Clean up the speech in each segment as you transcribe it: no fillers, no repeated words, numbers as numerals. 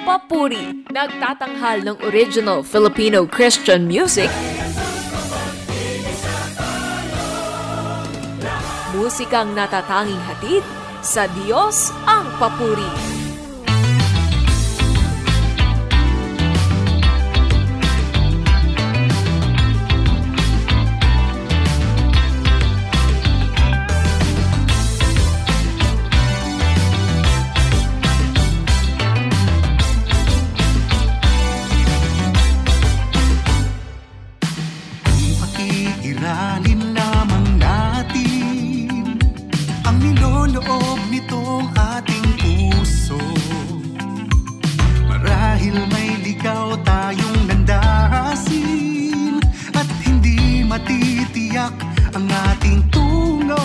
Papuri, nagtatanghal ng original Filipino Christian music, musikang natatanging hatid sa Diyos ang papuri. Ang ating tungo,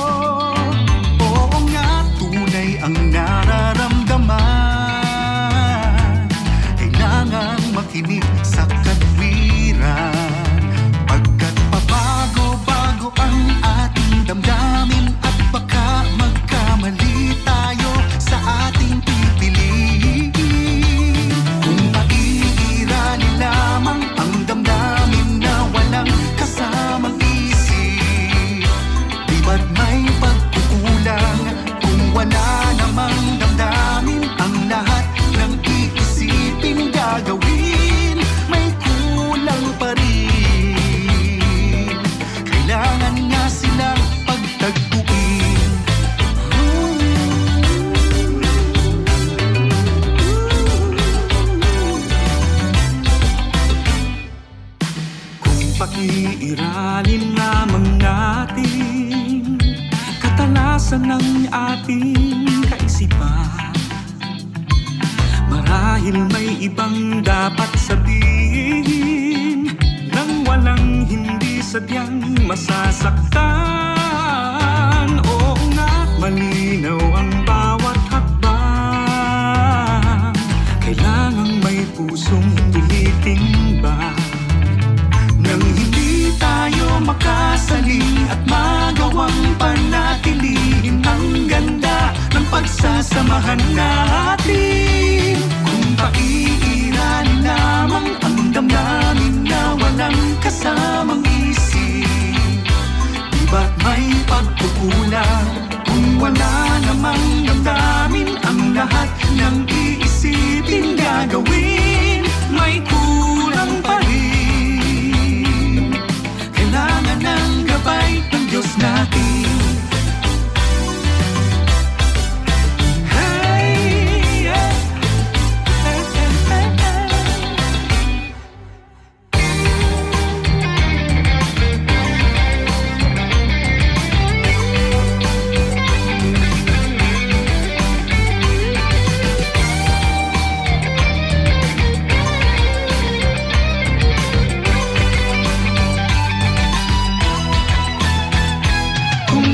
oo nga, tunay ang nararamdaman. Kailangang makinig sa katwiran, pagkat pabago-bago ang ating damdamin. At baka magkamali tayo sa ating pipiliin. Kung maiirali lamang ang damdamin na walang kasamang ba't may pagkukulang kung wala namang damdamin? Ang lahat ng iisipin gagawin, may kulang pa rin. Kailangan nga silang pagtagpuin. Kung pakiiralin lamang natin katalasan ng ating kaisipan, marahil may ibang dapat sabihin nang walang hindi sadyang masasaktan. Oo nga, malinaw ang bawat hakbang, kailangang may pusong tulitimbang. Nang hindi tayo makasaling at magawang panatilihin ang ganda ng pagsasamahan natin. Kung paiiralin lamang ang damdamin na walang kasamang isip, di ba't may pagkukulang kung wala namang damdamin? Ang lahat ng iisipin gagawin, may kulang pa rin. Kailangan ng gabay ng Diyos natin. Hey, yeah. Hey, hey, hey, hey.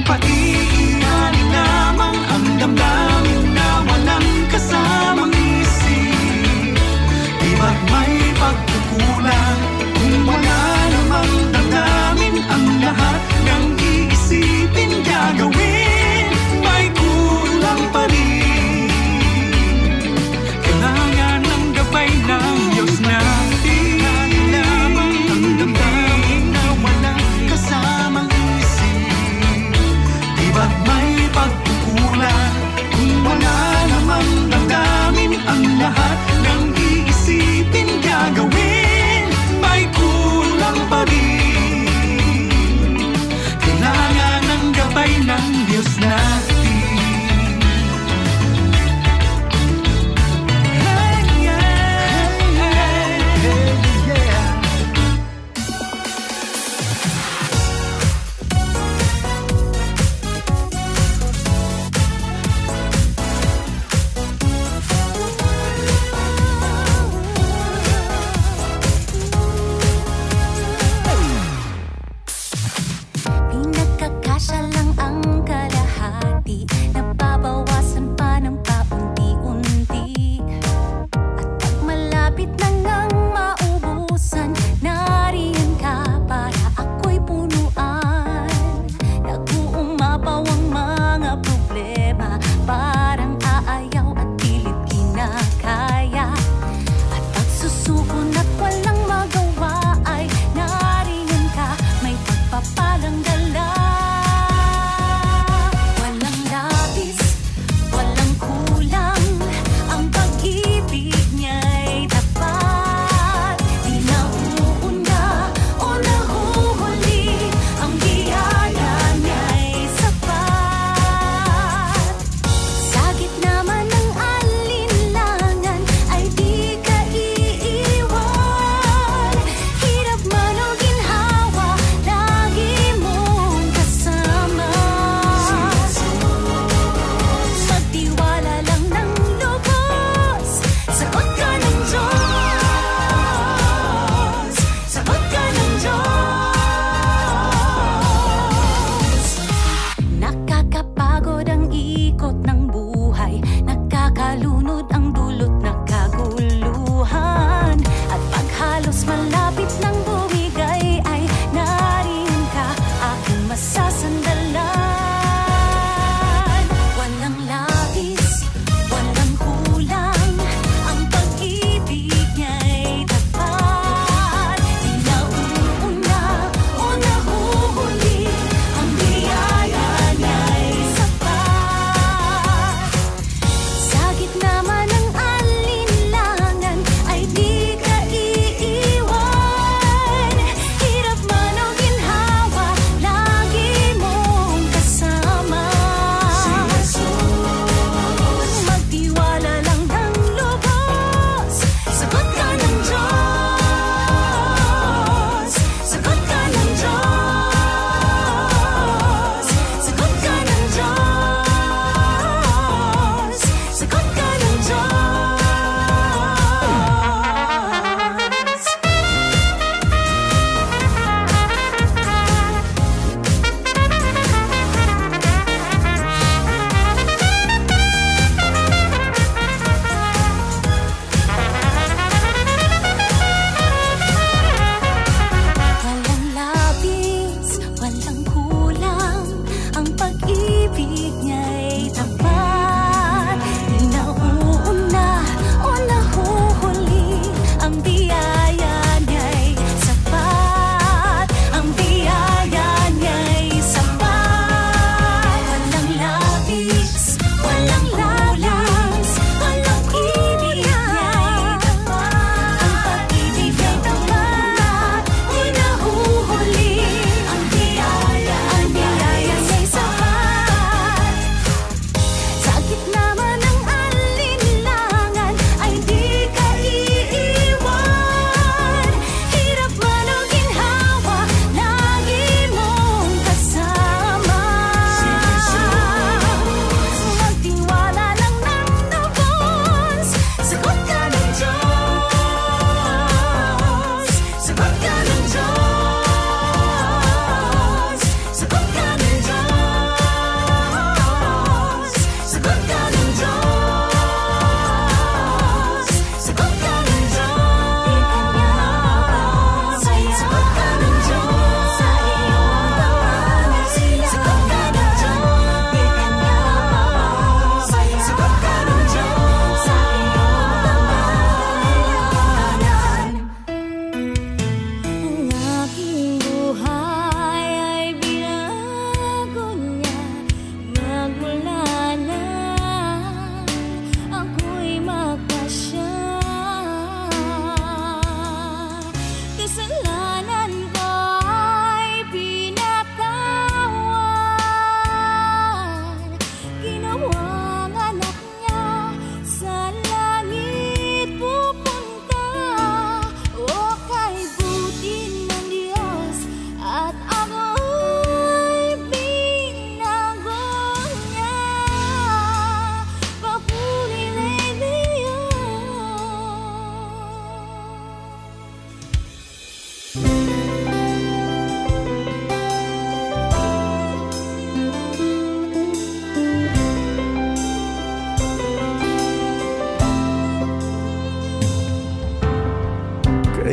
Paiiralin lamang ang damdamin na walang kasamang isip, di ba't may pagkukulang kung wala namang damdamin? Ang lahat ng iisipin gagawin, may kulang pa rin. Kailangan ng gabay ng Diyos natin. Lamang ang damdamin na walang kasamang ba't may pagkukulang kung wala namang damdamin? Ang lahat ng iisipin gagawin, may kulang pa rin. Kailangan ng gabay ng Diyos natin.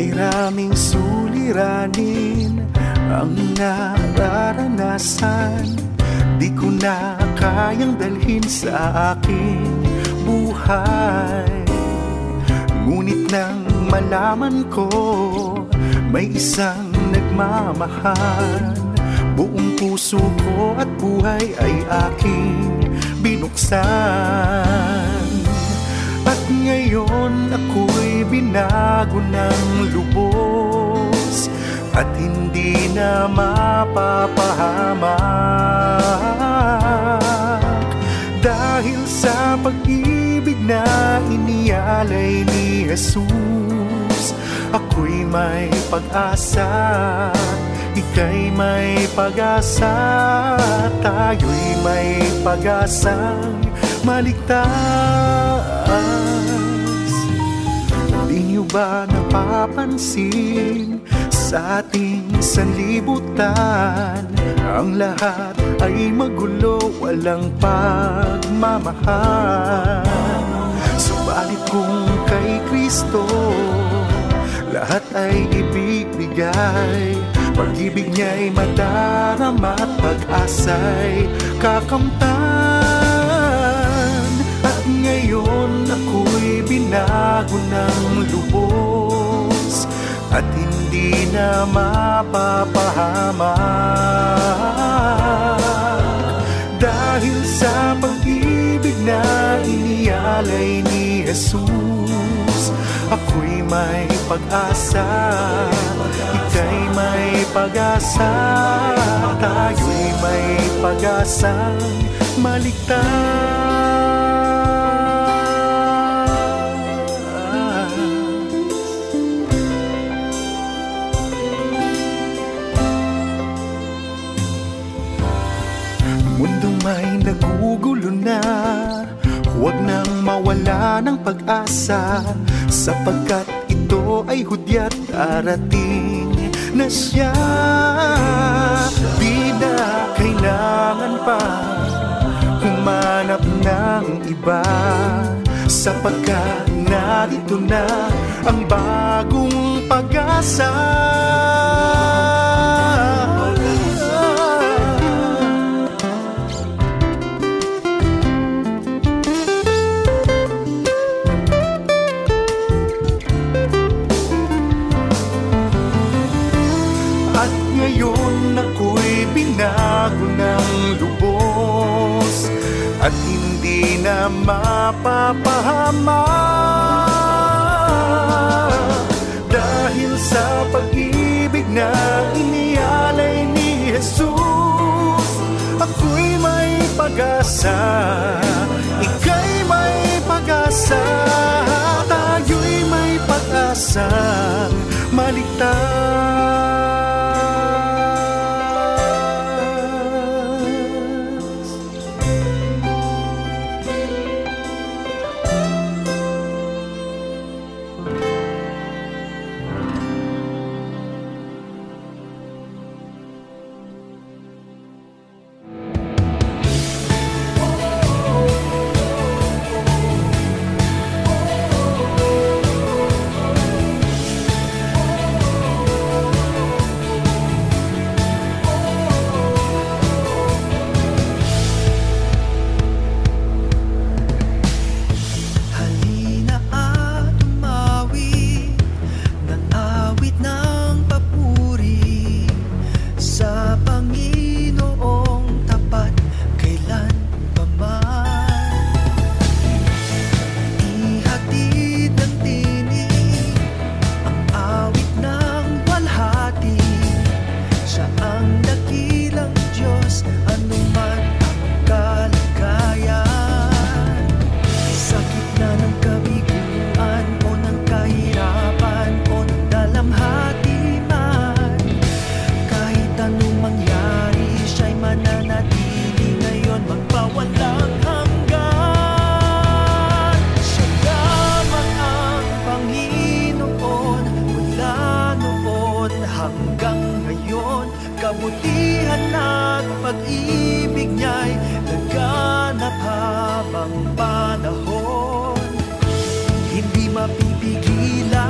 Maraming suliranin ang nararanasan, di ko na kayang dalhin sa aking buhay. Ngunit nang malaman ko may isang nagmamahal, buong puso ko at buhay ay aking binuksan. At ngayon ako'y binago ng lubos at hindi na mapapahamak, dahil sa pag-ibig na inialay ni Jesus. Ako'y may pag-asa, ika'y may pag-asa, tayo'y may pag-asang maligtas. Di niyo ba napapansin sa ating sanlibutan, ang lahat ay magulo, walang pagmamahal? Subalit kung kay Kristo lahat ay ibibigay, pag-ibig niya'y madarama at pag-asa'y kakamtan. At ngayon ako'y binago ng lubos at hindi na mapapahamak, dahil sa pag-ibig na inialay ni Jesus. Ako'y may pag-asa, ika'y may pag-asa, tayo'y may pag-asang maligtas. Mundong may nagugulo na, huwag nang mawala ng pag-asa, sapagkat ito ay hudyat darating na siya. Di na kailangan pa humanap ng iba, sapagkat narito na ang bagong pag-asa. Ngayon ako'y binago ng lubos at hindi na mapapahamak, dahil sa pag-ibig na inialay ni Jesus. Ako'y may pag-asa, ika'y may pag-asa, tayo'y may pag-asa maligtas. kabutihan at pag-ibig niya'y laganap habang panahon. Hindi mapipigilan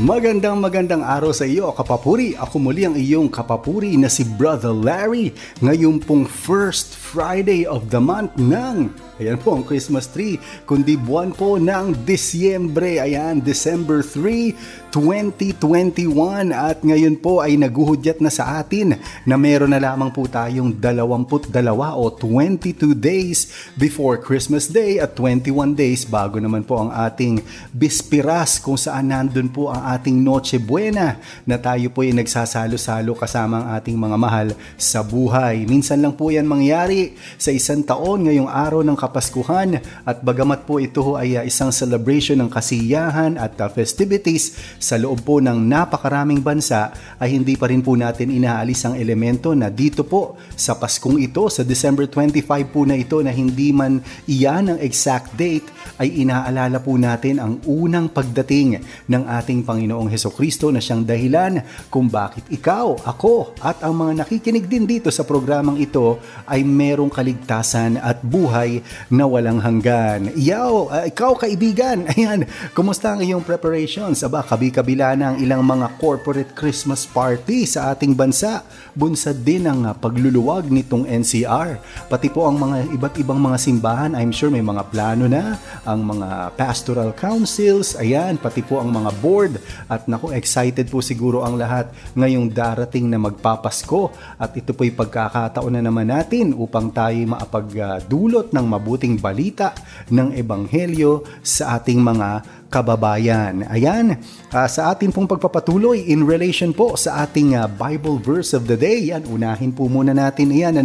Magandang araw sa iyo, kapapuri. Ako muli ang iyong kapapuri na si Brother Larry. Ngayon pong first Friday of the month ng, ayan po ang Christmas tree, kundi buwan po ng Disyembre. Ayan, December 3, 2021. At ngayon po ay naguhudyat na sa atin na meron na lamang po tayong 22 o 22 days before Christmas Day at 21 days bago naman po ang ating Bispiras, kung saan nandun po ang ating Noche Buena na tayo po ay nagsasalo-salo kasama ang ating mga mahal sa buhay. Minsan lang po yan mangyari sa isang taon, ngayong araw ng Kapaskuhan, at bagamat po ito ay isang celebration ng kasiyahan at festivities sa loob po ng napakaraming bansa, ay hindi pa rin po natin inaalis ang elemento na dito po sa Paskong ito, sa December 25 po na ito, na hindi man iyan ang exact date, ay inaalala po natin ang unang pagdating ng ating Panginoong Hesukristo na siyang dahilan kung bakit ikaw, ako at ang mga nakikinig din dito sa programang ito ay merong kaligtasan at buhay na walang hanggan. Ikaw kaibigan, ayan, kumusta ang iyong preparations? Aba, kabi-kabila na ang ilang mga corporate Christmas party sa ating bansa. Bunsad din ang pagluluwag nitong NCR. Pati po ang mga iba't ibang mga simbahan, I'm sure may mga plano na, ang mga pastoral councils, ayan, pati po ang mga board. At naku, excited po siguro ang lahat ngayong darating na magpapasko. At ito po'y pagkakataon na naman natin upang tayo maapagdulot ng mabuting balita ng Ebanghelyo sa ating mga kababayan. Ayan, sa atin pong pagpapatuloy in relation po sa ating Bible verse of the day, yan, unahin po muna natin yan,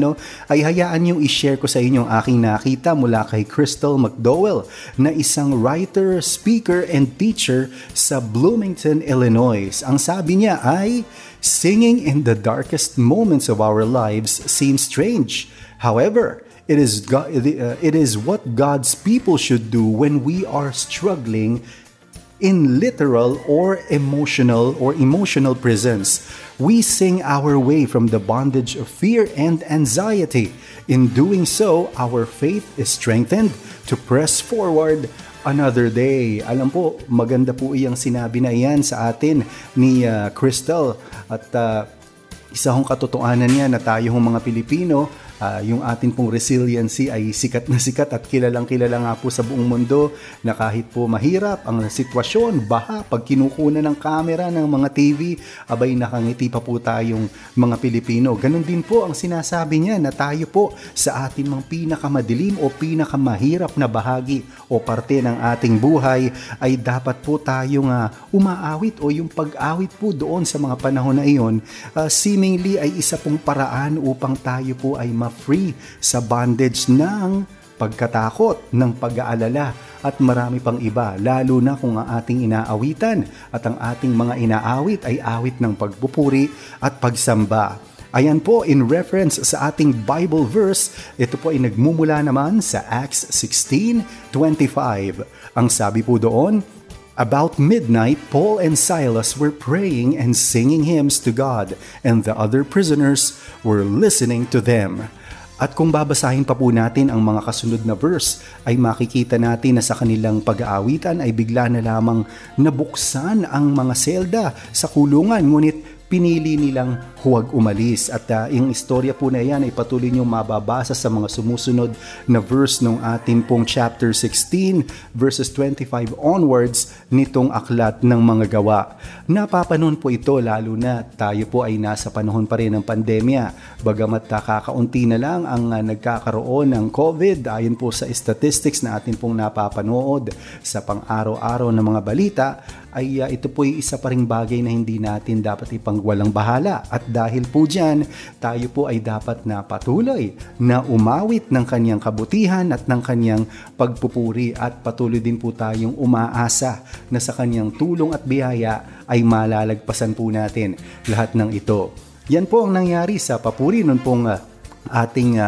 ay hayaan niyong i-share ko sa inyo ang aking nakita mula kay Crystal McDowell, na isang writer, speaker, and teacher sa Bloomington, Illinois. Ang sabi niya ay, "Singing in the darkest moments of our lives seems strange. However, it is what God's people should do when we are struggling in literal or emotional prisons. We sing our way from the bondage of fear and anxiety. In doing so, our faith is strengthened to press forward another day." Alam po, maganda po iyang sinabi na iyan sa atin ni Crystal. At isa hong katotohanan niya na tayong mga Pilipino, yung atin pong resiliency ay sikat na sikat at kilalang kilala nga po sa buong mundo, na kahit po mahirap ang sitwasyon, baha, pag kinukunan ng camera ng mga TV, abay nakangiti pa po tayong mga Pilipino. Ganon din po ang sinasabi niya na tayo po sa atin mga pinakamadilim o pinakamahirap na bahagi o parte ng ating buhay ay dapat po tayong umaawit, o yung pag-awit po doon sa mga panahon na iyon, seemingly ay isa pong paraan upang tayo po ay free sa bondage ng pagkatakot, ng pag-aalala at marami pang iba, lalo na kung ang ating inaawitan at ang ating mga inaawit ay awit ng pagpupuri at pagsamba. Ayan po, in reference sa ating Bible verse, ito po ay nagmumula naman sa Acts 16:25. Ang sabi po doon, "About midnight, Paul and Silas were praying and singing hymns to God, and the other prisoners were listening to them." At kung babasahin pa po natin ang mga kasunod na verse, ay makikita natin na sa kanilang pag-aawitan ay bigla na lamang nabuksan ang mga selda sa kulungan, ngunit pinili nilang huwag umalis. At yung istorya po na yan ay patuloy niyong mababasa sa mga sumusunod na verse ng ating pong chapter 16 verses 25 onwards nitong aklat ng mga gawa. Napapanon po ito lalo na tayo po ay nasa panahon pa rin ng pandemya. Bagamat kakaunti na lang ang nagkakaroon ng COVID, ayon po sa statistics na atin pong napapanood sa pang-araw-araw na mga balita, ay ito po ay isa pa ring bagay na hindi natin dapat ipangwalang bahala. At dahil po dyan, tayo po ay dapat na patuloy na umawit ng kanyang kabutihan at ng kanyang pagpupuri, at patuloy din po tayong umaasa na sa kanyang tulong at biyaya ay malalagpasan po natin lahat ng ito. Yan po ang nangyari sa papuri noon pong ating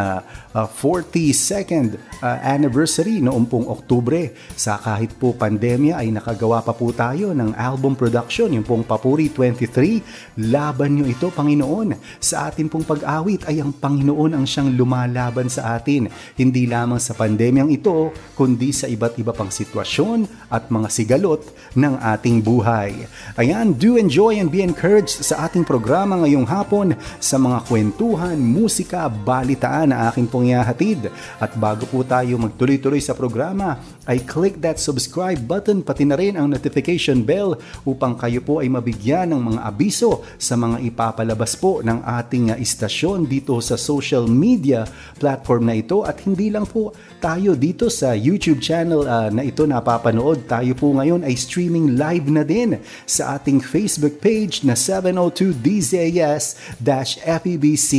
42nd anniversary noong pong Oktubre. Sa kahit po pandemya ay nakagawa pa po tayo ng album production, yung pong Papuri 23. Laban nyo ito, Panginoon. Sa atin pong pag-awit ay ang Panginoon ang siyang lumalaban sa atin. Hindi lamang sa pandemyang ito, kundi sa iba't iba pang sitwasyon at mga sigalot ng ating buhay. Ayan, do enjoy and be encouraged sa ating programa ngayong hapon sa mga kwentuhan, musika, balitaan na aking pong ihahatid. At bago po tayo magtuloy-tuloy sa programa, ay click that subscribe button pati na rin ang notification bell upang kayo po ay mabigyan ng mga abiso sa mga ipapalabas po ng ating istasyon dito sa social media platform na ito. At hindi lang po tayo dito sa YouTube channel na ito napapanood. Tayo po ngayon ay streaming live na din sa ating Facebook page na 702 DZAS-FEBC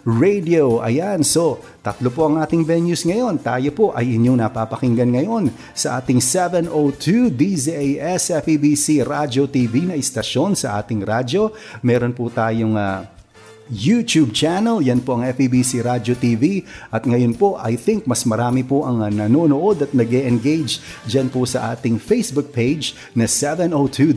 Radio. Ayan, so tatlo po ang ating venues ngayon. Tayo po ay inyong napapakinggan ngayon sa ating 702 DZAS-FEBC Radio TV na istasyon sa ating radyo. Meron po tayong YouTube channel, yan po ang FEBC Radio TV. At ngayon po, I think mas marami po ang nanonood at nag-e-engage dyan po sa ating Facebook page na 702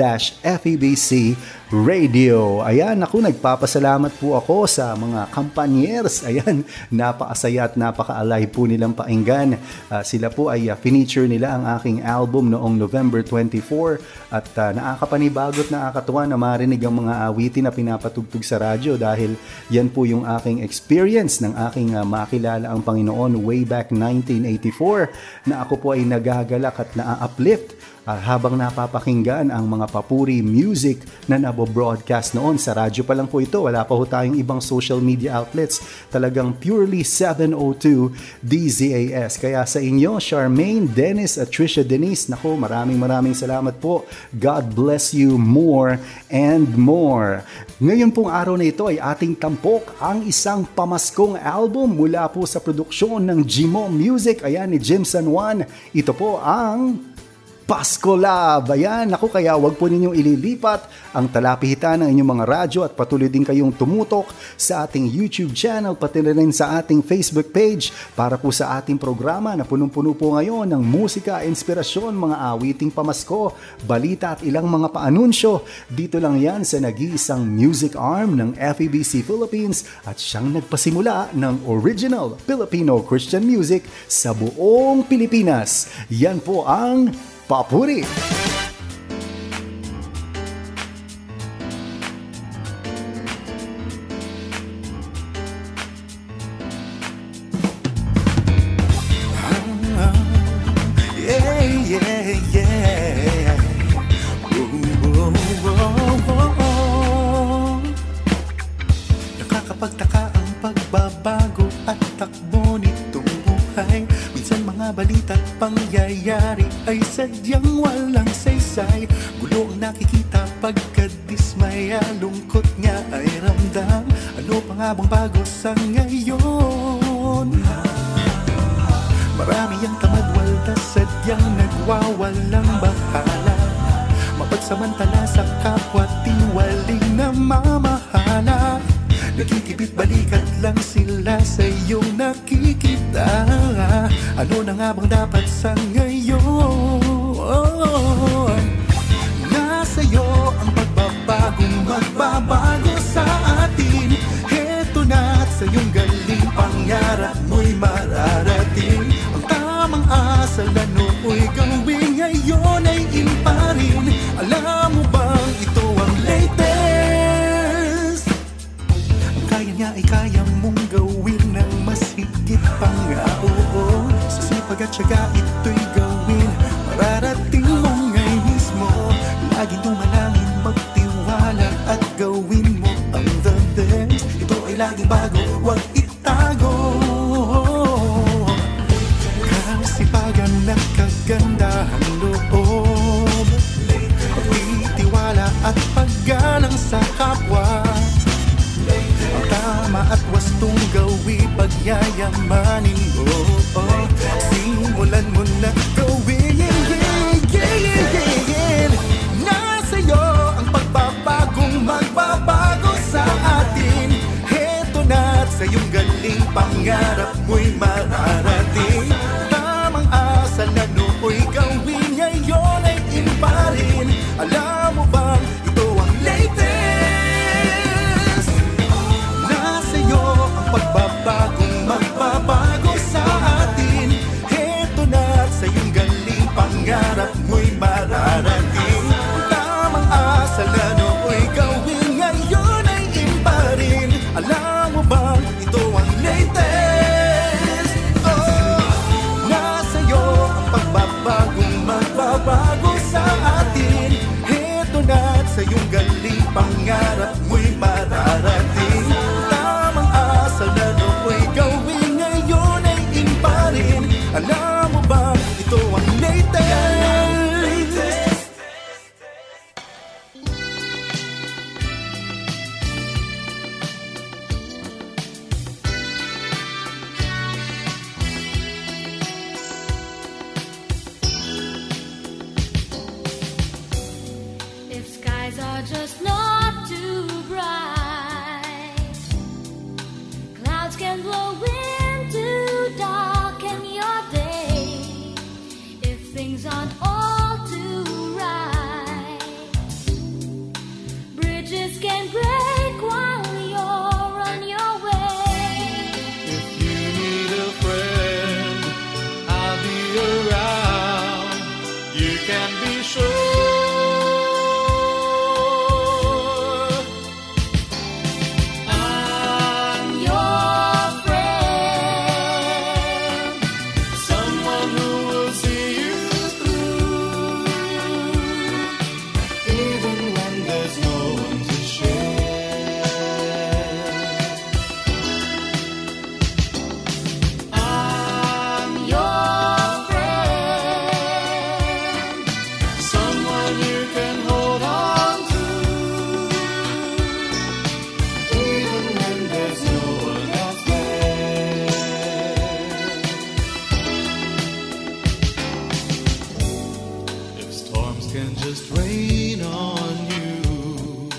DZAS-FEBC Radio. Ayan, ako nagpapasalamat po ako sa mga kampanyers. Ayan, napakasaya at napaka-alive po nilang painggan. Sila po ay feature nila ang aking album noong November 24 at nakakapanibago at nakakatuwa na marinig ang mga awitin na pinapatugtog sa radyo dahil yan po yung aking experience ng aking makilala ang Panginoon way back 1984 na ako po ay nagagalak at na-uplift habang napapakinggan ang mga papuri music na nabo-broadcast noon. Sa radyo pa lang po ito, wala pa ho tayong ibang social media outlets. Talagang purely 702 DZAS. Kaya sa inyo, Charmaine, Dennis at Trisha Denise, naku, maraming salamat po. God bless you more and more. Ngayon pong araw na ito ay ating tampok ang isang pamaskong album mula po sa produksyon ng Jimo Music. Ayan, ni Jim San Juan. Ito po ang Pasko Love. Ayan, ako kaya wag po ninyong ililipat ang talapihitan ng inyong mga radyo at patuloy din kayong tumutok sa ating YouTube channel pati na rin sa ating Facebook page para po sa ating programa na punong-puno po ngayon ng musika, inspirasyon, mga awiting pamasko, balita at ilang mga paanunsyo. Dito lang yan sa nag-iisang music arm ng FEBC Philippines at siyang nagpasimula ng original Filipino Christian music sa buong Pilipinas. Yan po ang Papuri. Nakakapagtaka ang pagbabago at takbo nitong buhay. Minsan mga balita at pangyayari ay sadyang walang saysay. Gulo ang nakikita pagkadismaya, lungkot niya ay ramdam. Ano pa nga bang bago sa ngayon? Marami ang tamad, walda, sadyang nagwawalang bahala. Mapagsamantala sa kapwa, tiwaling na mamahala. Nakikibit balikat lang sila sa iyong nakikita. Ano na nga bang dapat sa ngayon? Nasa iyo ang pagbabagong magbabago sa atin. Heto na at sa iyong galing pangarap mo'y mararating. Ang tamang asal na nooy gawin ngayon ay imparin. Alam mo bang ito ang latest? Kaya niya ay kaya mong gawin ng mas higit pang oo. Sa sipag at syaga ito'y gawin, mararating mo ngayon mismo. Laging tumalangin, magtiwala at gawin mo ang the best. Ito ay laging bago, huwag itago. Kasipagan at kagandahan loob, pagtitiwala at paggalang sa kapwa. Ang tama at wastong gawi, pagyayamanin mo. Simulan mo na gawin. Nasa iyo ang pagbabagong magbabago sa atin. Heto na at sa iyong galing pangarap mo'y mararating. Tamang asal na nooy gawin ngayon ay imparin. Alam mo bang ito ang latest? Nasa iyo ang pagbabagong magbabago sa atin. Heto na at sa iyong galing pangarap mo'y mararating. Tamang asal na nooy gawin ngayon ay imparin. Alam mo bang ito ang latest? Oh, nasa iyo ang pagbabagong magbabago sa atin. Heto na at sa iyong galing pangarap mo'y mararating. Tamang asal na nooy gawin ngayon ay imparin. Alam mo bang ito ang latest? If skies are just not too bright, clouds can blow wind to darken your day. If things aren't all too right, bridges can break while you're on your way. If you need a friend, I'll be around. You can be sure. I'm Your friend, someone who will see you through, even when there's no one to share. I'm your friend, someone you can hold on to, even when there's no one else there. If storms can just rain on you,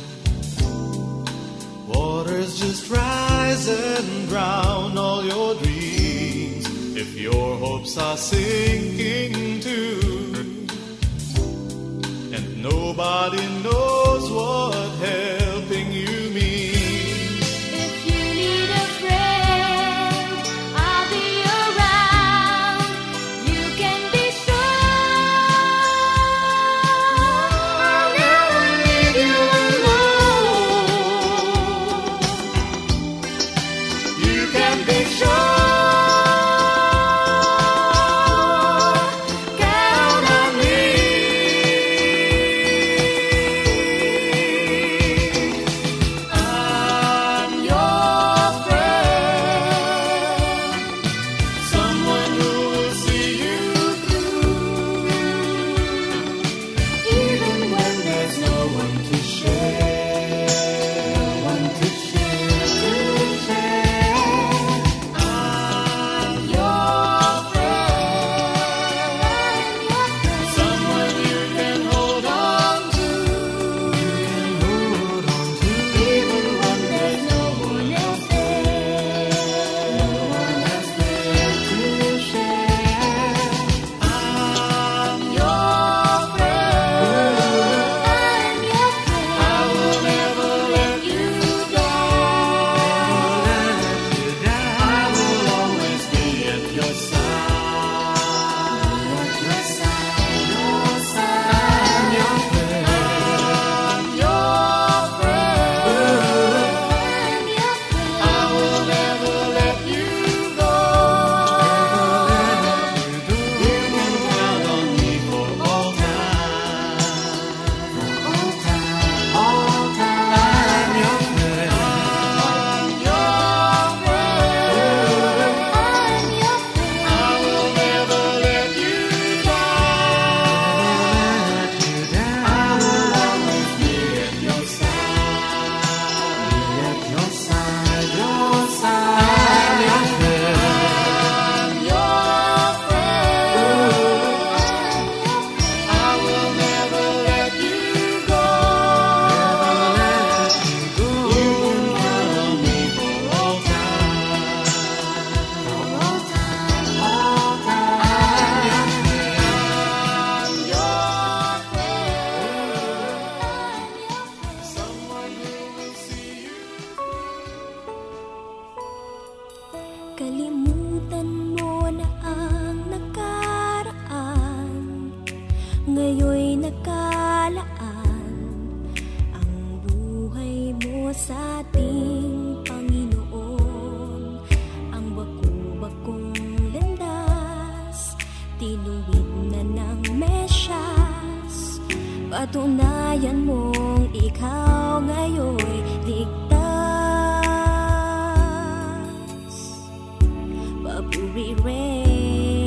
waters just rise and drown all your dreams. If your hopes are sinking too, and nobody knows what helping you means. if you need a friend, I'll be around. You can be sure I'll never leave you alone. You can be sure. Count on me. Kalimutan mo na ang nakaraan, ngayon'y nakalaan ang buhay mo sa ating Panginoon. Ang baku-bakong landas, tinuwid na ng Mesyas. Patunayan mong ikaw ngayon'y ligtas. Papuri Radio.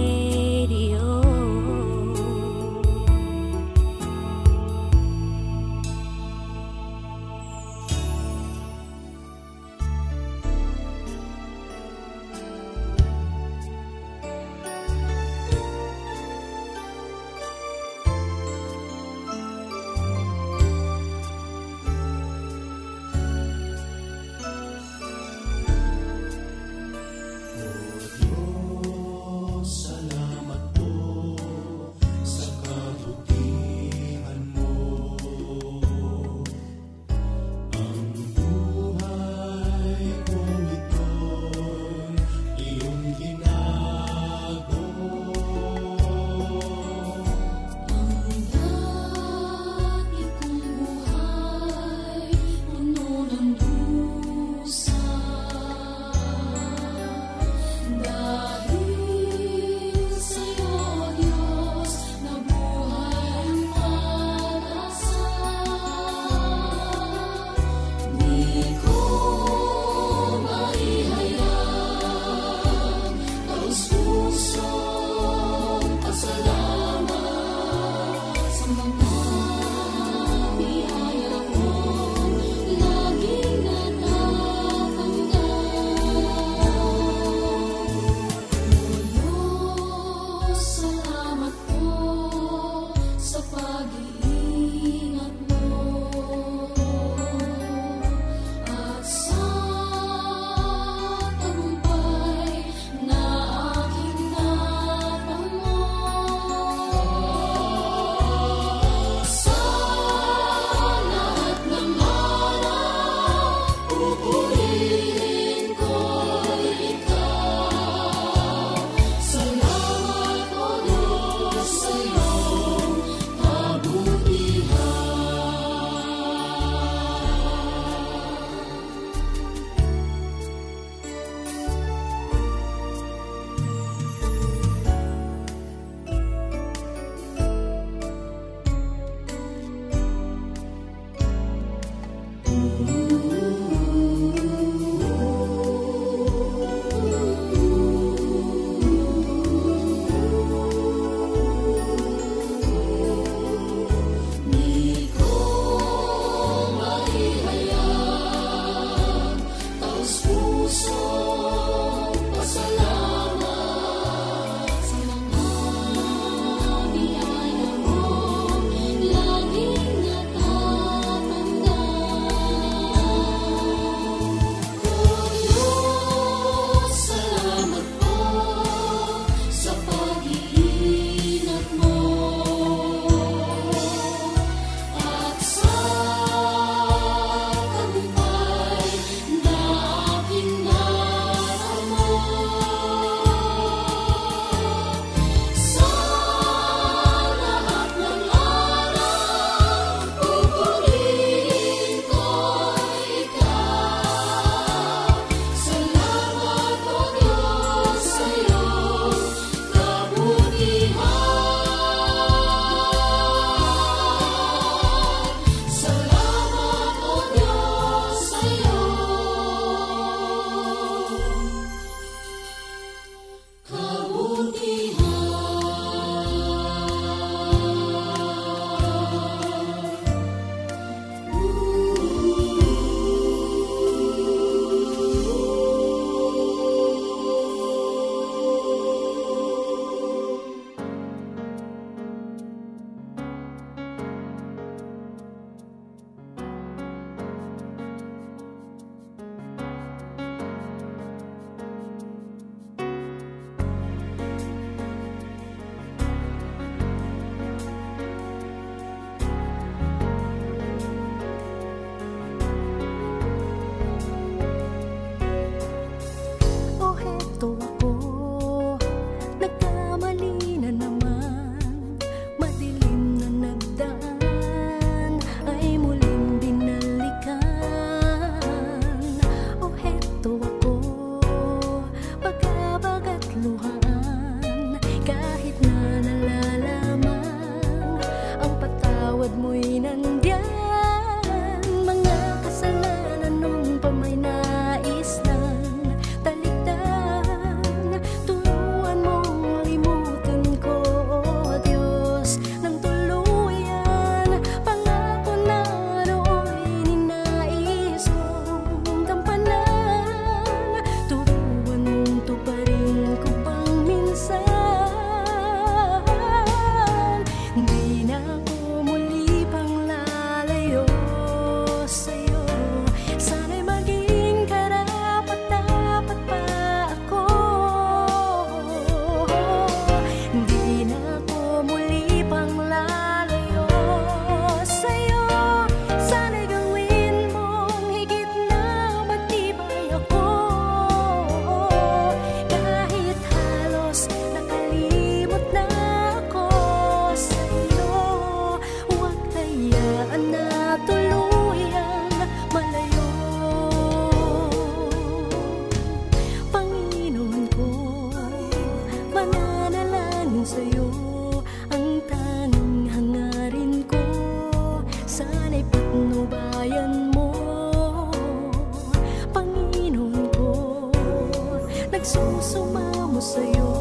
nagsusumamo sa'yo.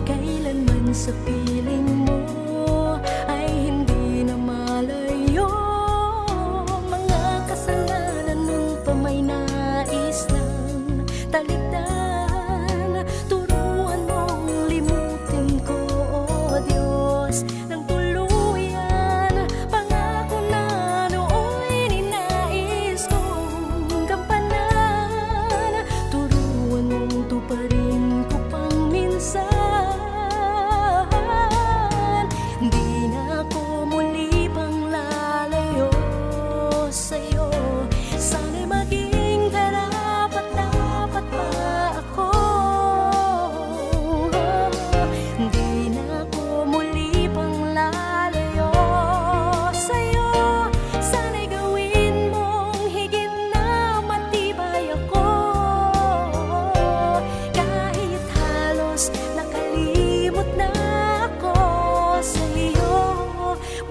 Kailanman sa piling mo ay hindi na malayo. Mga kasalanan nung pa may nais lang talikdan. Turuan mong limutin ko, O Diyos, ng tuluyan. Pangako na nooy ninais kong gampanan. Turuan mong tuparin ko pang minsan. Di na ako muli pang lalayo sa'yo. Sana'y maging karapat-dapat pa ako. Di na ako muli pang lalayo sa'yo. Sana'y gawin mong higit na matibay ako. Kahit halos nakalimot na ako sa iyo,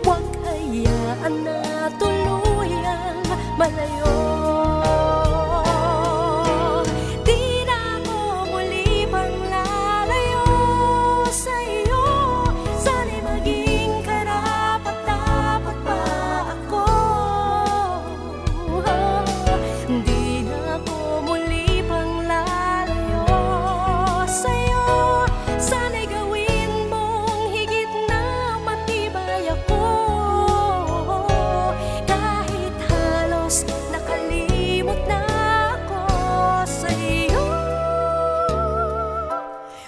huwag hayaan na tuluyang malayo. Di na ako muli pang lalayo sa iyo. Sana'y maging karapat-dapat pa ako. Di na ako muli pang lalayo sa iyo. Sana'y gawin mong higit na matibay ako. Kahit halos nakalimot na ako sa iyo,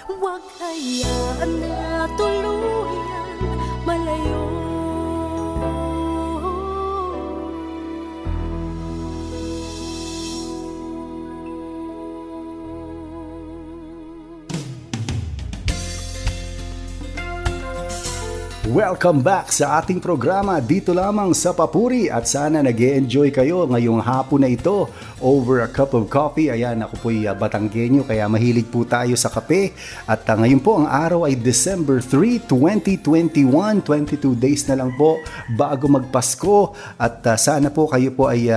huwag hayaan na tuluyang malayo. Welcome back sa ating programa dito lamang sa Papuri at sana nag-e-enjoy kayo ngayong hapon na ito over a cup of coffee. Ayan, ako po'y Batanggenyo kaya mahilig po tayo sa kape at ngayon po ang araw ay December 3, 2021. 22 days na lang po bago magpasko at sana po kayo po ay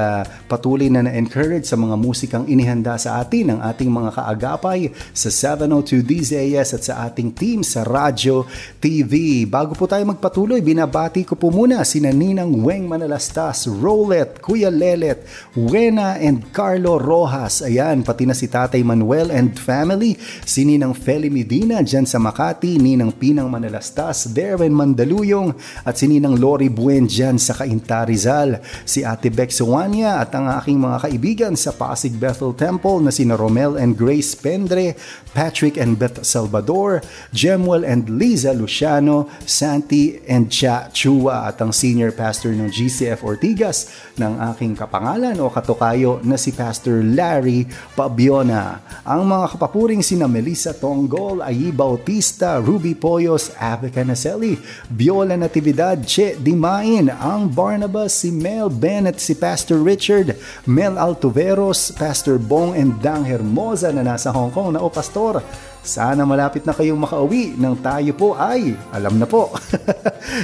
patuloy na na-encourage sa mga musikang inihanda sa atin ng ating mga kaagapay sa 702 DZAS at sa ating team sa Radyo TV. Bago po tayo magpatuloy, binabati ko po muna sina Ninang Weng Manalastas, Rolet, Kuya Lelet, Wena and Carlo Rojas. Ayan, pati na si Tatay Manuel and family, si Ninang Feli Medina dyan sa Makati, Ninang Pinang Manalastas, Darren Mandaluyong at si Ninang Lori Buen dyan sa Cainta Rizal, si Ate Bex Suwania at ang aking mga kaibigan sa Pasig Bethel Temple na sina Romel and Grace Pendre, Patrick and Beth Salvador, Jemuel and Liza Luciano, Santi and Cha Chua at ang senior pastor ng GCF Ortigas ng aking kapangalan o katukayo na si Pastor Larry Pabiona. Ang mga kapapuring sina Melissa Tonggol, Ayi Bautista, Ruby Poyos, Ave Canaselli, Viola Natividad, Che Dimain, ang Barnabas, si Mel Bennett, si Pastor Richard, Mel Altuveros, Pastor Bong and Dang Hermosa na nasa Hong Kong na o pastor. Sana malapit na kayong makauwi nang tayo po ay, alam na po,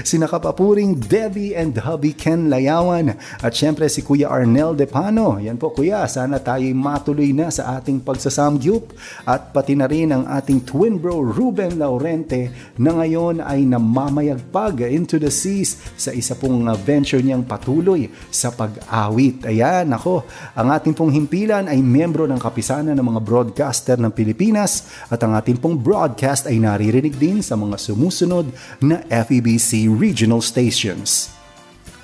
sina kapapuring Debbie and hubby Ken Layawan at syempre si Kuya Arnel Depano. Yan po kuya, sana tayo'y matuloy na sa ating pagsasamgyup at pati na rin ang ating twin bro Ruben Laurente na ngayon ay namamayagpag into the seas sa isa pong venture niyang patuloy sa pag-awit. Ayan, ako, ang ating pong himpilan ay miyembro ng kapisanan ng mga broadcaster ng Pilipinas at ang ating pong broadcast ay naririnig din sa mga sumusunod na FEBC regional stations.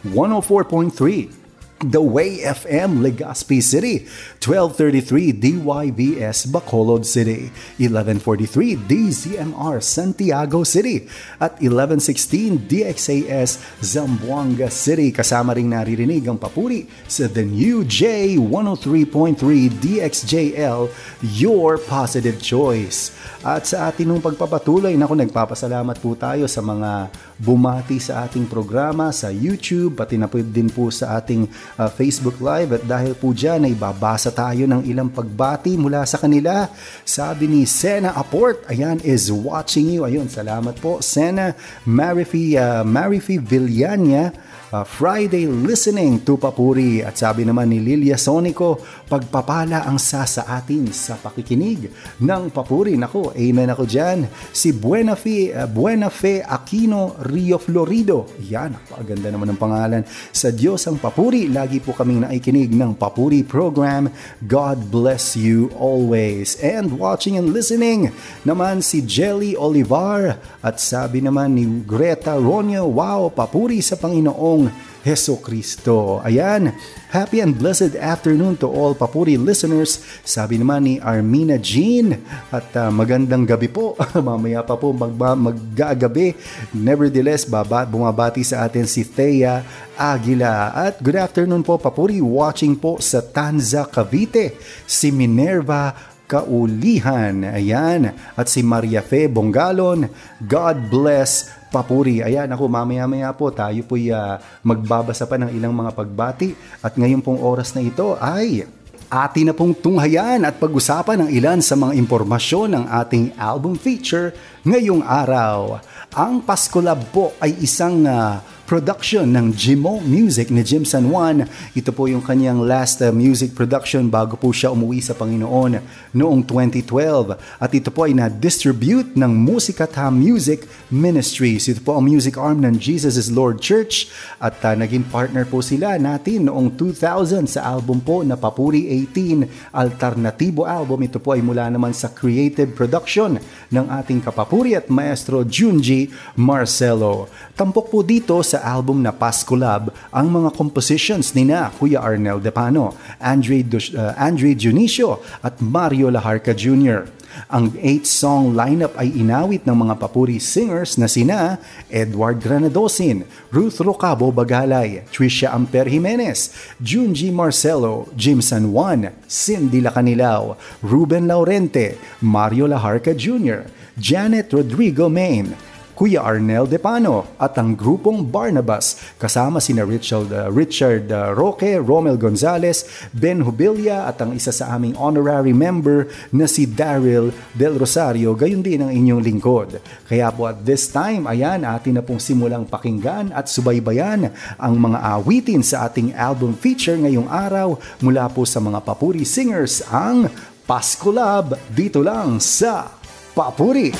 104.3 The Way FM, Legazpi City, 1233 DYBS, Bacolod City, 1143 DZMR, Santiago City, at 1116 DXAS, Zamboanga City. Kasama ring naririnig ang papuri sa The New J 103.3 DXJL, Your Positive Choice. At sa atin nung pagpapatuloy, nagpapasalamat po tayo sa mga bumati sa ating programa sa YouTube, pati na po din po sa ating Facebook Live at dahil po dyan ay babasa tayo ng ilang pagbati mula sa kanila. Sabi ni Sena Aport, ayan, is watching you. Ayun, salamat po Sena. Marifi Villania, Friday listening to Papuri. At sabi naman ni Lilia Sonico, pagpapala ang sa atin sa pakikinig ng Papuri. Nako, amen ako dyan. Si Buena Fe Aquino Rio Florido. Yan, napakaganda naman ng pangalan. Sa Diyos ang Papuri, lagi po kaming naikinig ng Papuri program. God bless you always. And watching and listening naman si Jelly Olivar. At sabi naman ni Greta Ronio, wow, Papuri sa Panginoong Heso Kristo. Ayan, happy and blessed afternoon to all Papuri listeners. Sabi naman ni Armina Jean at magandang gabi po. Mamaya pa po mag-gabi. Nevertheless, bumabati sa atin si Thea Aguila. At good afternoon po Papuri, watching po sa Tanza, Cavite. Si Minerva Kaulihan. Ayan. At si Maria Fe Bongalon. God bless Papuri. Ayan, ako mamaya-maya po tayo po'y magbabasa pa ng ilang mga pagbati. At ngayon pong oras na ito ay atin na pong tunghayan at pag-usapan ng ilan sa mga impormasyon ng ating album feature ngayong araw. Ang Pasko Lab po ay isang production ng Jimo Music ni Jim San Juan. Ito po yung kanyang last music production bago po siya umuwi sa Panginoon noong 2012. At ito po ay na-distribute ng Musikata Music Ministries. Ito po ang music arm ng Jesus is Lord Church at naging partner po sila natin noong 2000 sa album po na Papuri 18 Alternatibo album. Ito po ay mula naman sa creative production ng ating kapapuri at maestro Junji Marcelo. Tampok po dito sa album na Pasko Lab ang mga compositions nina Kuya Arnel Depano, Andre Dionisio at Mario Laharca Jr. Ang 8-song lineup ay inawit ng mga papuri singers na sina Edward Granadosin, Ruth Rocabo Bagalay, Tricia Amper Jimenez, Junji Marcelo, Jim San Juan, Cindy Lacanilao, Ruben Laurente, Mario Laharca Jr., Janet Rodrigo Main, Kuya Arnel Depano at ang grupong Barnabas kasama sina Richard Roque, Romel Gonzalez, Ben Hubilia at ang isa sa aming honorary member na si Daryl Del Rosario, gayon din ang inyong lingkod. Kaya po at this time, ayan, atin na pong simulang pakinggan at subaybayan ang mga awitin sa ating album feature ngayong araw mula po sa mga papuri singers, ang Pasko Lab, dito lang sa Papuri.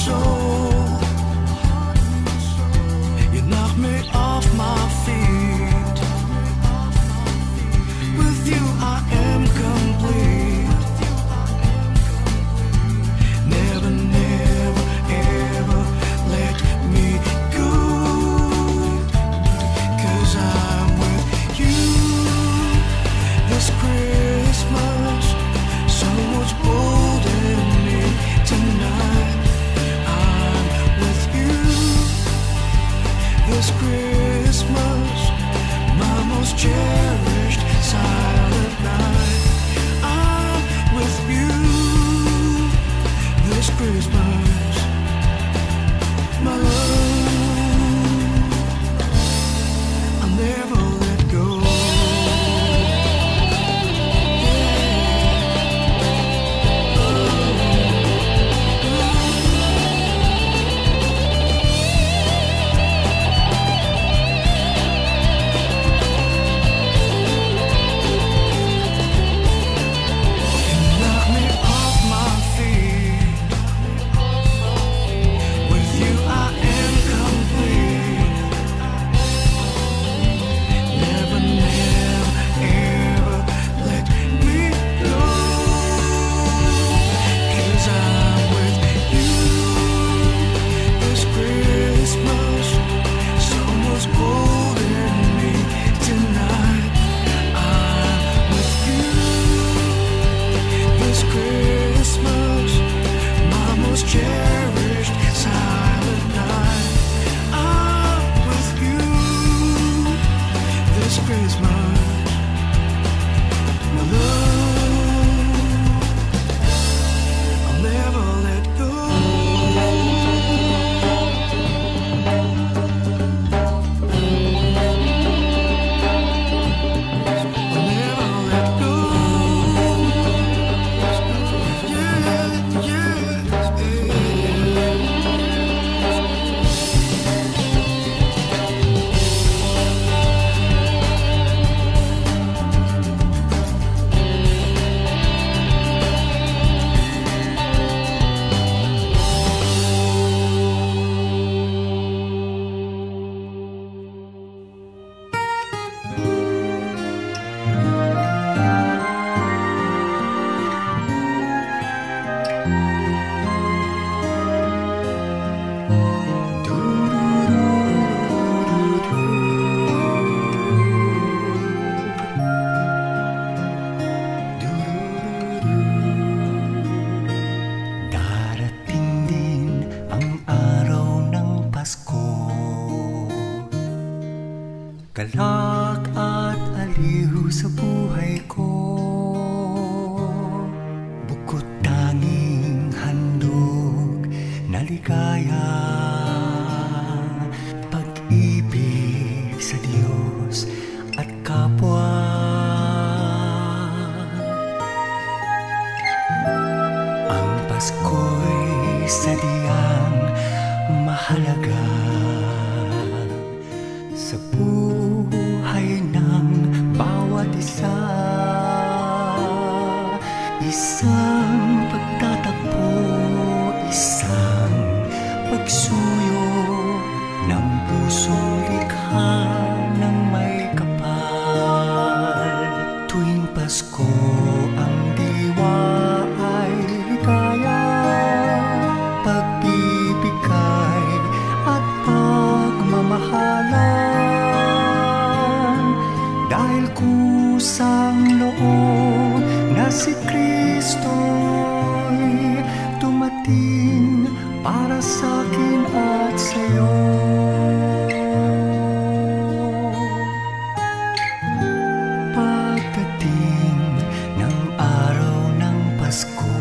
Soul most cherished silent night. I'm with you this Christmas, my love. I'll never let go. Knock me off my feet. With you I am complete. Never, never, ever let me go. 'Cause I'm with you this Christmas. Someone's holding me tonight. I'm with you this Christmas, my most cherished silent night. I'm with you this Christmas, my love. I'll never let go. I'll never let go. Yeah, yeah, Darating din ang araw ng Pasko. Galak at aliw sa buhay ko. Bukod tanging handog na ligaya. Pag-ibig sa Diyos at kapwa. Ang Pasko'y sadyang mahalaga sa buhay ng bawat isa. Isang pagtatakbo, isang pagsuyo ng pusong likha ng may kapal. Tuwing Pasko ang diwa ay ligaya, pagbibigay at pagmamahalan. Dahil kusang loob na si Kristo'y tumating para sa'kin at sa'yo. Pagdating ng araw ng Pasko,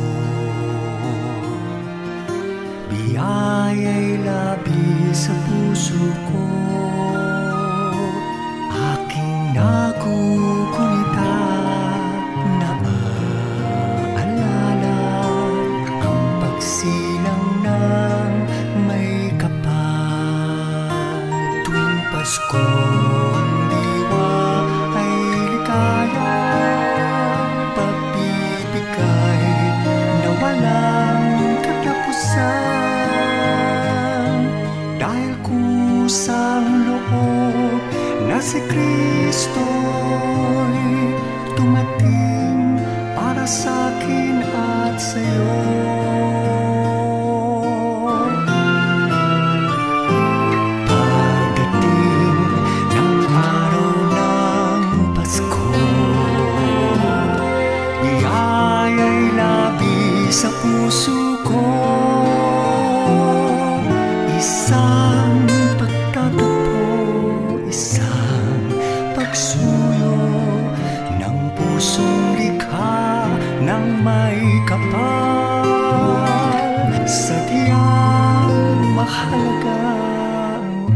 biyaya'y labis sa puso ko. Aking nagugunita na maalala ang pagsilang ng may kapal. Tuwing Pasko ang diwa ay ligaya, pagbibigay na walang katapusan. Dahil kusang loob na si Kristo'y tumating para sa'kin at sa'yo. Pagdating ng araw ng Pasko, biyaya'y labis sa puso ko. Isang pagtatagpo, isang pagsuyo Pusong likha ng may kapal, sadyang mahalaga ang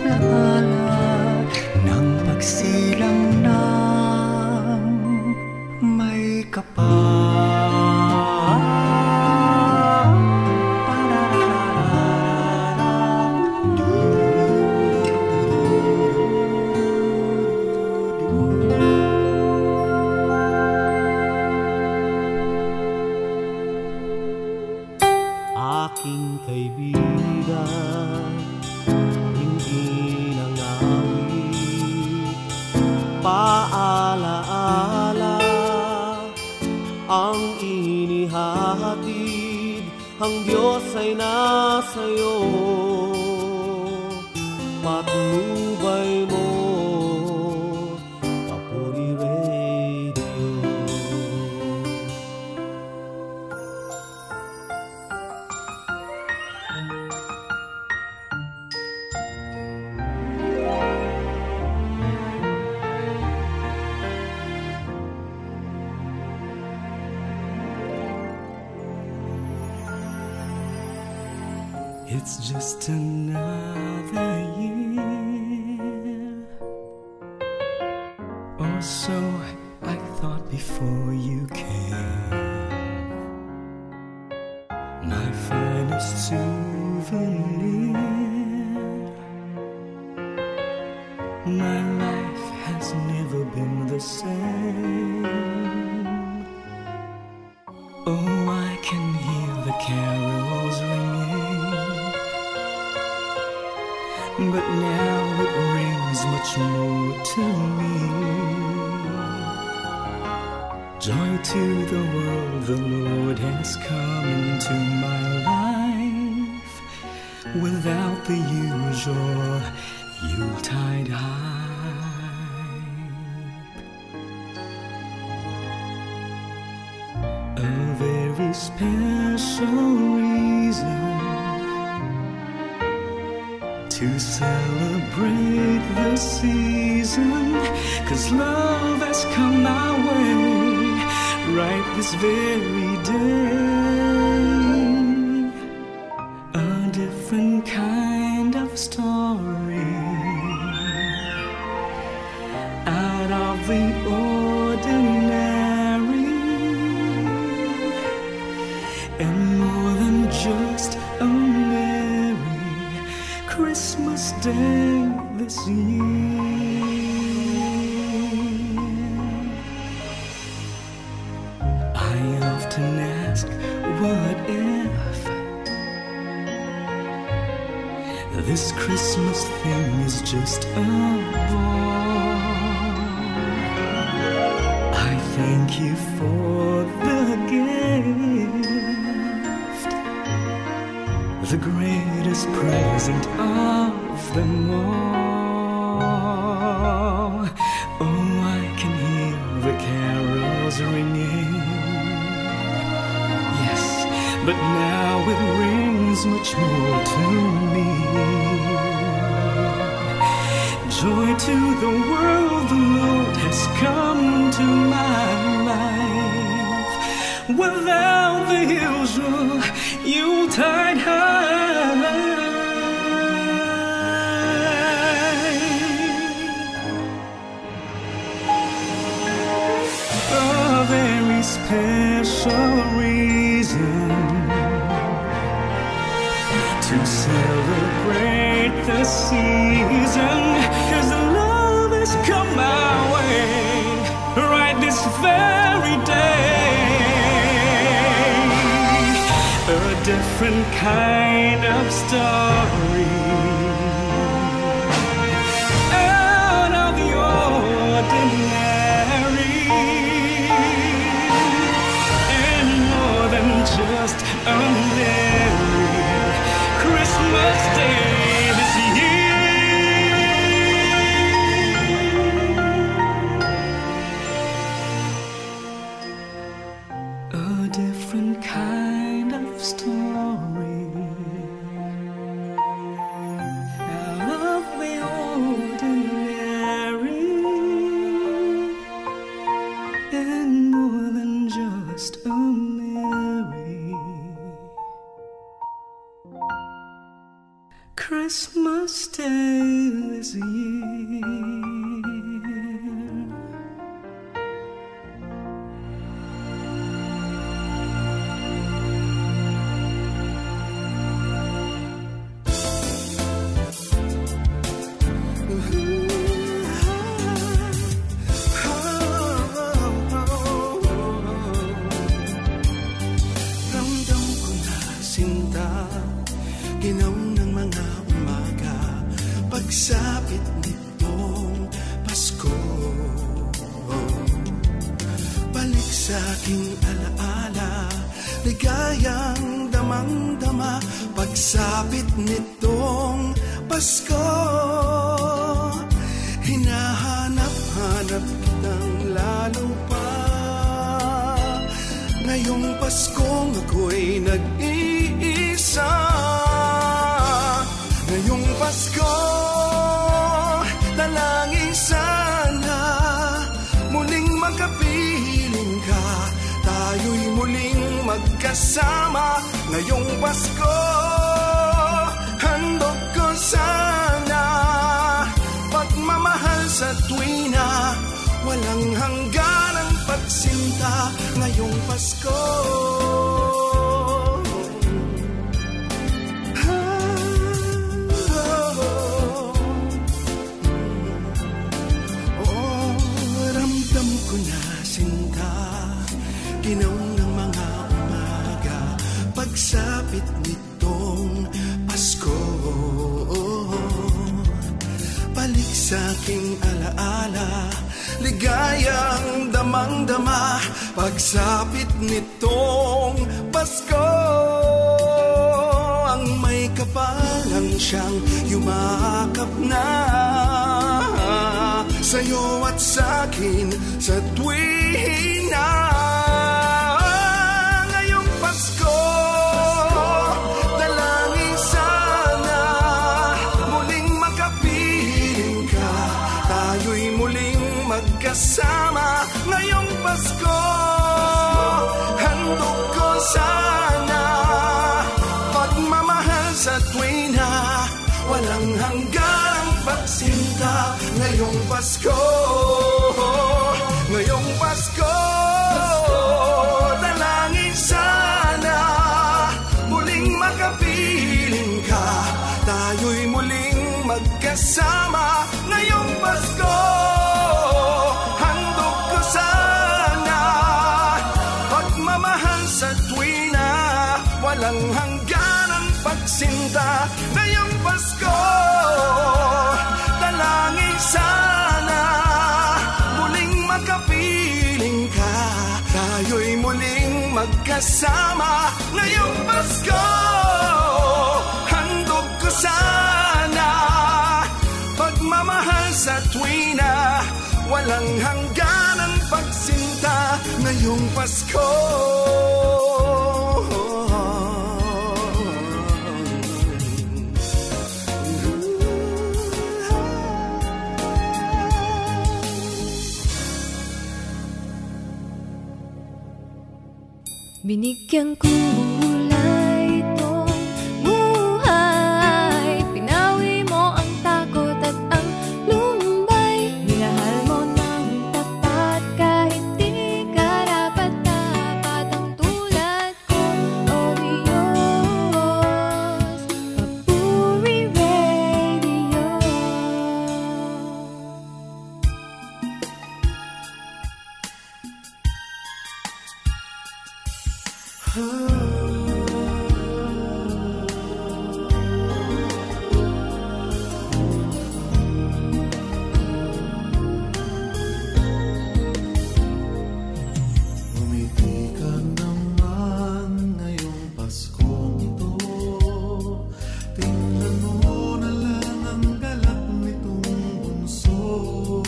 alaala ng pagsilang ng may kapal. Aking kaibigan, hindi nangawit, paalaala ang inihahatid, ang Diyos ay nasa'yo, patnubay mo, Papuri Radio. It's just another year or so, I thought before you came. My finest souvenir. My life has never been the same. Oh, I can hear the carols ringing, but now it rings much more to me. Joy to the world, the Lord has come into my life, without the usual Yuletide hype. A very special reason to celebrate the season, 'cause love has come my way right this very day. A different kind of story, out of the ordinary, and more than just a Christmas Day this year. I often ask, what if this Christmas thing is just a bore? I thank you for the gift, the greatest present of them all. Oh, I can hear the carols ringing, yes, but now it rings much more to me. Joy to the world, the Lord has come to my life, without the usual Yuletide high. A very special reason to celebrate the season, 'cause the love has come my way right this very day. A different kind of story, out of the ordinary, and more than just a merry Christmas Day this year. A different kind of story. sa'king alaala, ligayang damang-dama pagsapit nitong Pasko. Hinahanap-hanap kitang lalo pa. Ngayong Paskong ako'y nag-iisa. Ngayong Pasko, dalangin sana muling makapiling ka, tayo'y muling magkasama. Ngayong Pasko, handog ko sana pagmamahal sa tuwina, walang hangganang pagsinta. Ngayong Pasko, ramdam ko na sinta, ginaw ng mga umaga, pagsapit nitong Pasko. Balik sa'king alaala, ligayang damang-dama pagsapit nitong Pasko. Ang may kapalang siyang yumakap na sa'yo at sa'kin sa tuwina. Ngayong Pasko, dalangin sana muling makapiling ka, tayo'y muling magkasama. Ngayong Pasko, handog ko sana pagmamahal sa tuwina, walang hanggang pagsinta. Ngayong Pasko, ngayong Pasko, dalangin sana muling makapiling ka, tayo'y muling magkasama. Ngayong Pasko, handog ko sana pagmamahal sa tuwina, walang hangganang pagsinta. Ngayong Pasko, dalangin sana muling makapiling ka, tayo'y muling magkasama. Ngayong Pasko, handog ko sana pagmamahal sa tuwina, walang hangganang pagsinta. Ngayong Pasko, binigyan ko kulay itong buhay, pinawi mo ang takot at ang lumbay, minahal mo ng tapat kahit di karapat-dapat ang tulad ko. Oh Diyos, Papuri Radio. Umiti ka naman ngayong Paskong ito, tingnan mo na lang ang galak nitong bunso,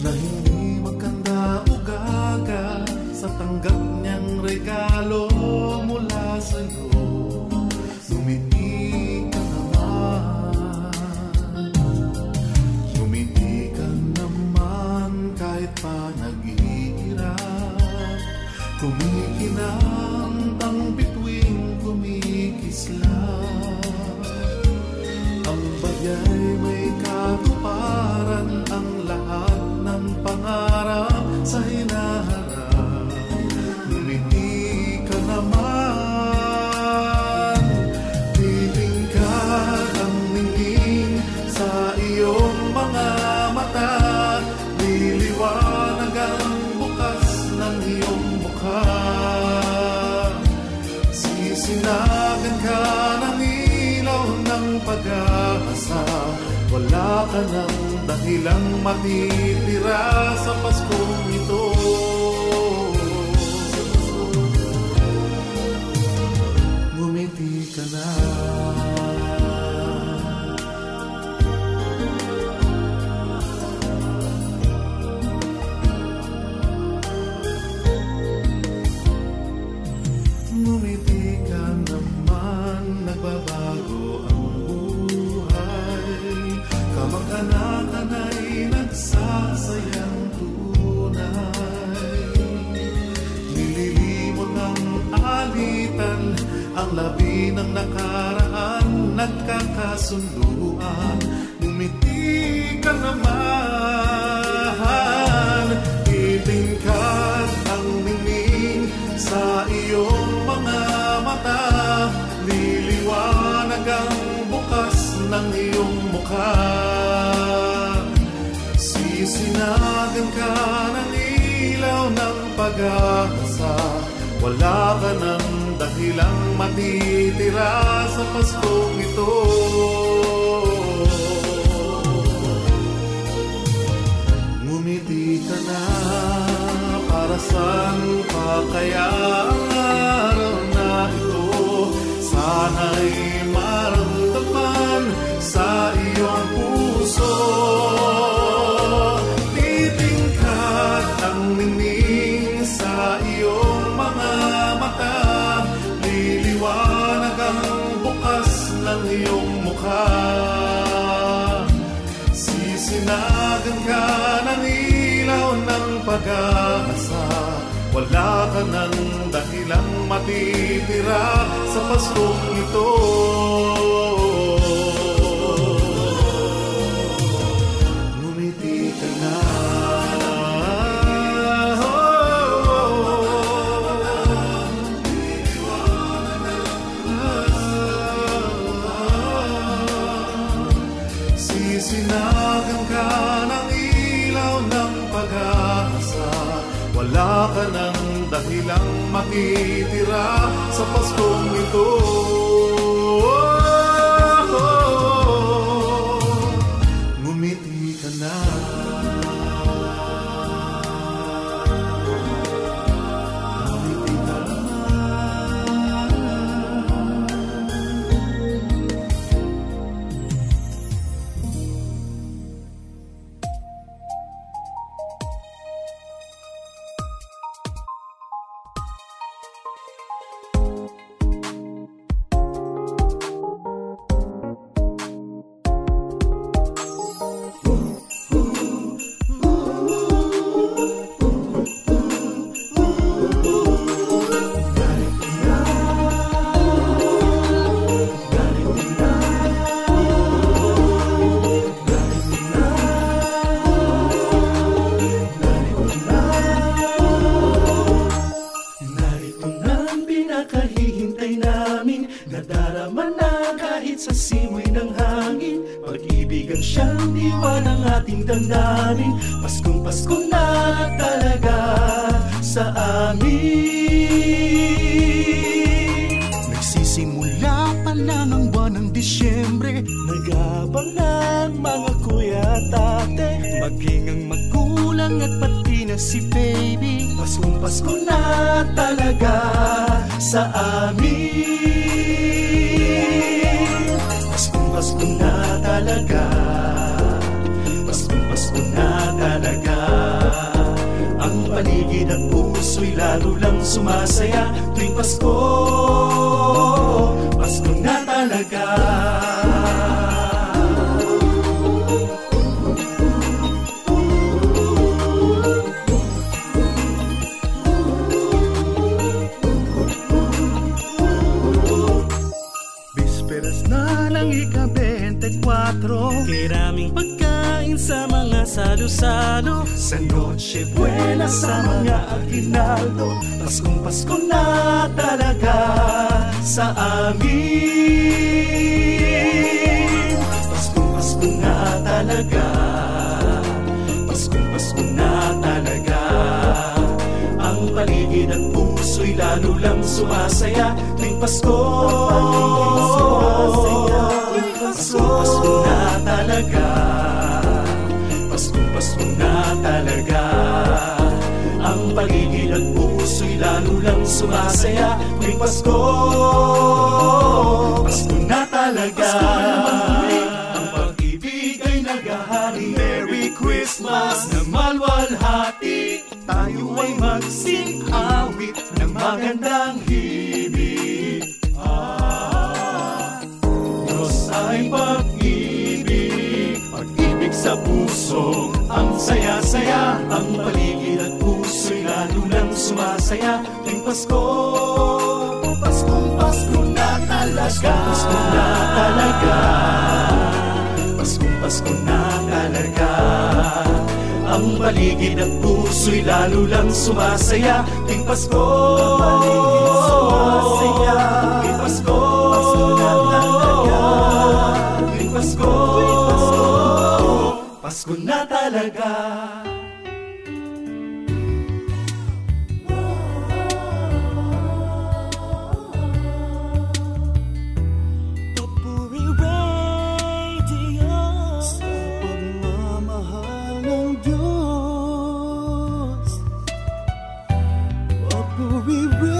na hindi magkanda o gaga sa tanggap niyang regalo mula sa'yo. Ngumiti ka naman, ngumiti ka naman kahit pa naghihirap, kumikinang ang bituing kumikislap. Ang bagay may katuparan, ang lahat ng pangarap sa hinaharap. Ngumiti ka naman, titingkad ang ningning sa iyong mga mata, liliwanag ang bukas ng iyong mukha. Sisinagan ka ng ilaw ng pag-asa, wala ka nang dahilang matitira sa Paskong ito. Ngumiti ka na. Ngumiti ka naman, nagbabago ang buhay. Kamang-anak ay nagsasayang tunay. Nililimot ng alitan ang labi ng nakaraan, nagkakasunduan. Ngumiti ka naman, itingkad ang ningning sa iyong mga mata. Liliwanag ang bukas ng iyong mukha. Sisinagan ka ng ilaw ng pag-asa. Wala ka ng dahilang matitira sa Paskong ito. Ngumiti ka na, para saan pa kaya ang araw na ito? Sana'y maramdaman sa iyong puso. Titingkad ang ningning sa iyong mga mata. Liliwanag ang bukas ng iyong mukha. Sisinagan ka ng ilaw ng pag-asa. Wala ka ng dahilang matitira sa Paskong ito. Ngumiti ka na. Sisinagan ka ng ilaw ng pag-asa. Wala ka ng dahilang matitira sa Paskong ito. Ngumiti ka na. Ngumiti ka na. Nadarama na kahit sa simoy ng hangin. Pag-ibig ang siyang diwa ng ating damdamin. Paskong Pasko na talaga sa amin. Nagsisimula pa lang ang buwan ng Disyembre. Nag-abang ng mga kuya at ate, maging ang magulang at pati na si baby. Paskong Pasko na talaga sa amin. Paskong Pasko na talaga. Paskong Pasko na talaga. Ang paligid at puso'y lalo lang sumasaya tuwing Pasko. Pasko na talaga. Kiraming pagkain sa mga salo-salo, sa Noche Buena, sa mga aguinaldo. Paskong Pasko na talaga sa amin. Paskong Pasko na talaga. Paskong Pasko na talaga. Ang paligid at puso'y lalo lang sumasaya tuwing Pasko. Pasko, Pasko na talaga. lang sumasaya tuwing Pasko. Pasko na talaga, ang pag-ibig ay naghahari. Merry Christmas na malwalhati, tayo ay magsing-awit ng magandang himig. Diyos ay pag-ibig, pag-ibig sa puso, ang saya-saya, ang paligid at puso'y lalo nang sumasaya tuwing Pasko. Paskong Pasko na talaga, Pasko na talaga, Paskong Pasko na talaga. Ang paligid at puso'y lalo lang sumasaya tuwing Pasko. Sumasaya tuwing Pasko. Pasko na talaga, tuwing Pasko. Pasko na talaga. Papuri Radio, sa pagmamahal ng Diyos. Papuri Radio.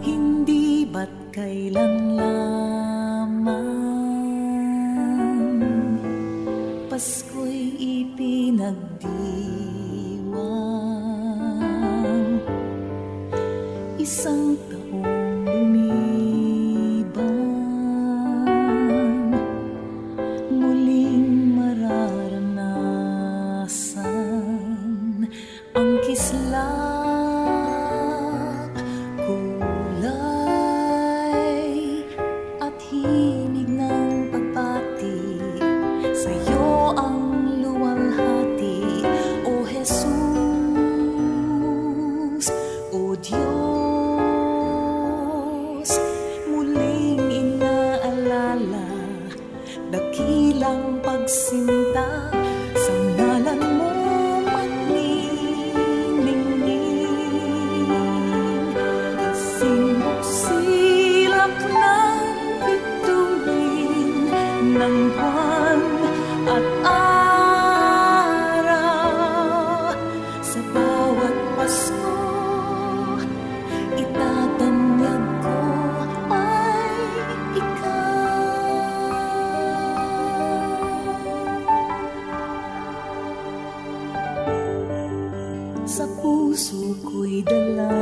Hindi ba't kailan lamang Pasko'y ipinagdiwang, isang taong lumiban, muling mararanasan ang kislap, kulay at himig ng pagpati. Sa'yo ang luwalhati, O Jesus, O Diyos. Muling inaalala dakilang pagsinta, sa ngalan mo magniningning. Kasing silak ng bituin ng buwan at araw, sa bawat Pasko itatanyag ko ay ikaw. Sa puso ko'y dalangin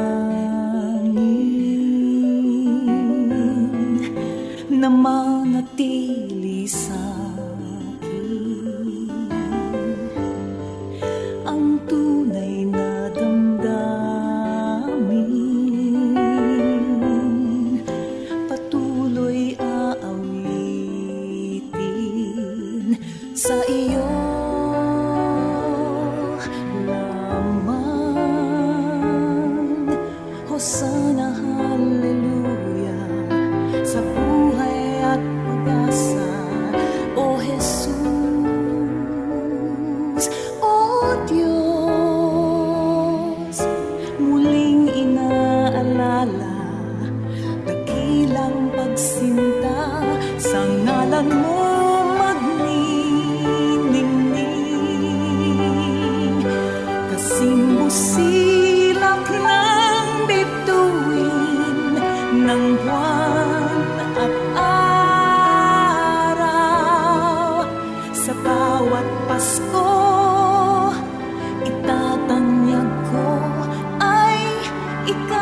na manatili sa akin ang tunay na damdamin. Patuloy aawitin sa iyo lamang. Hosana, hallelujah, sa buhay at pag-asa, O Jesus, O Diyos. Muling inaalala dakilang pagsinta, sa ngalan mo magniningning. Kasing busilak ng bituin ng buwan at araw, sa bawat Pasko itatanyag ko ay ikaw.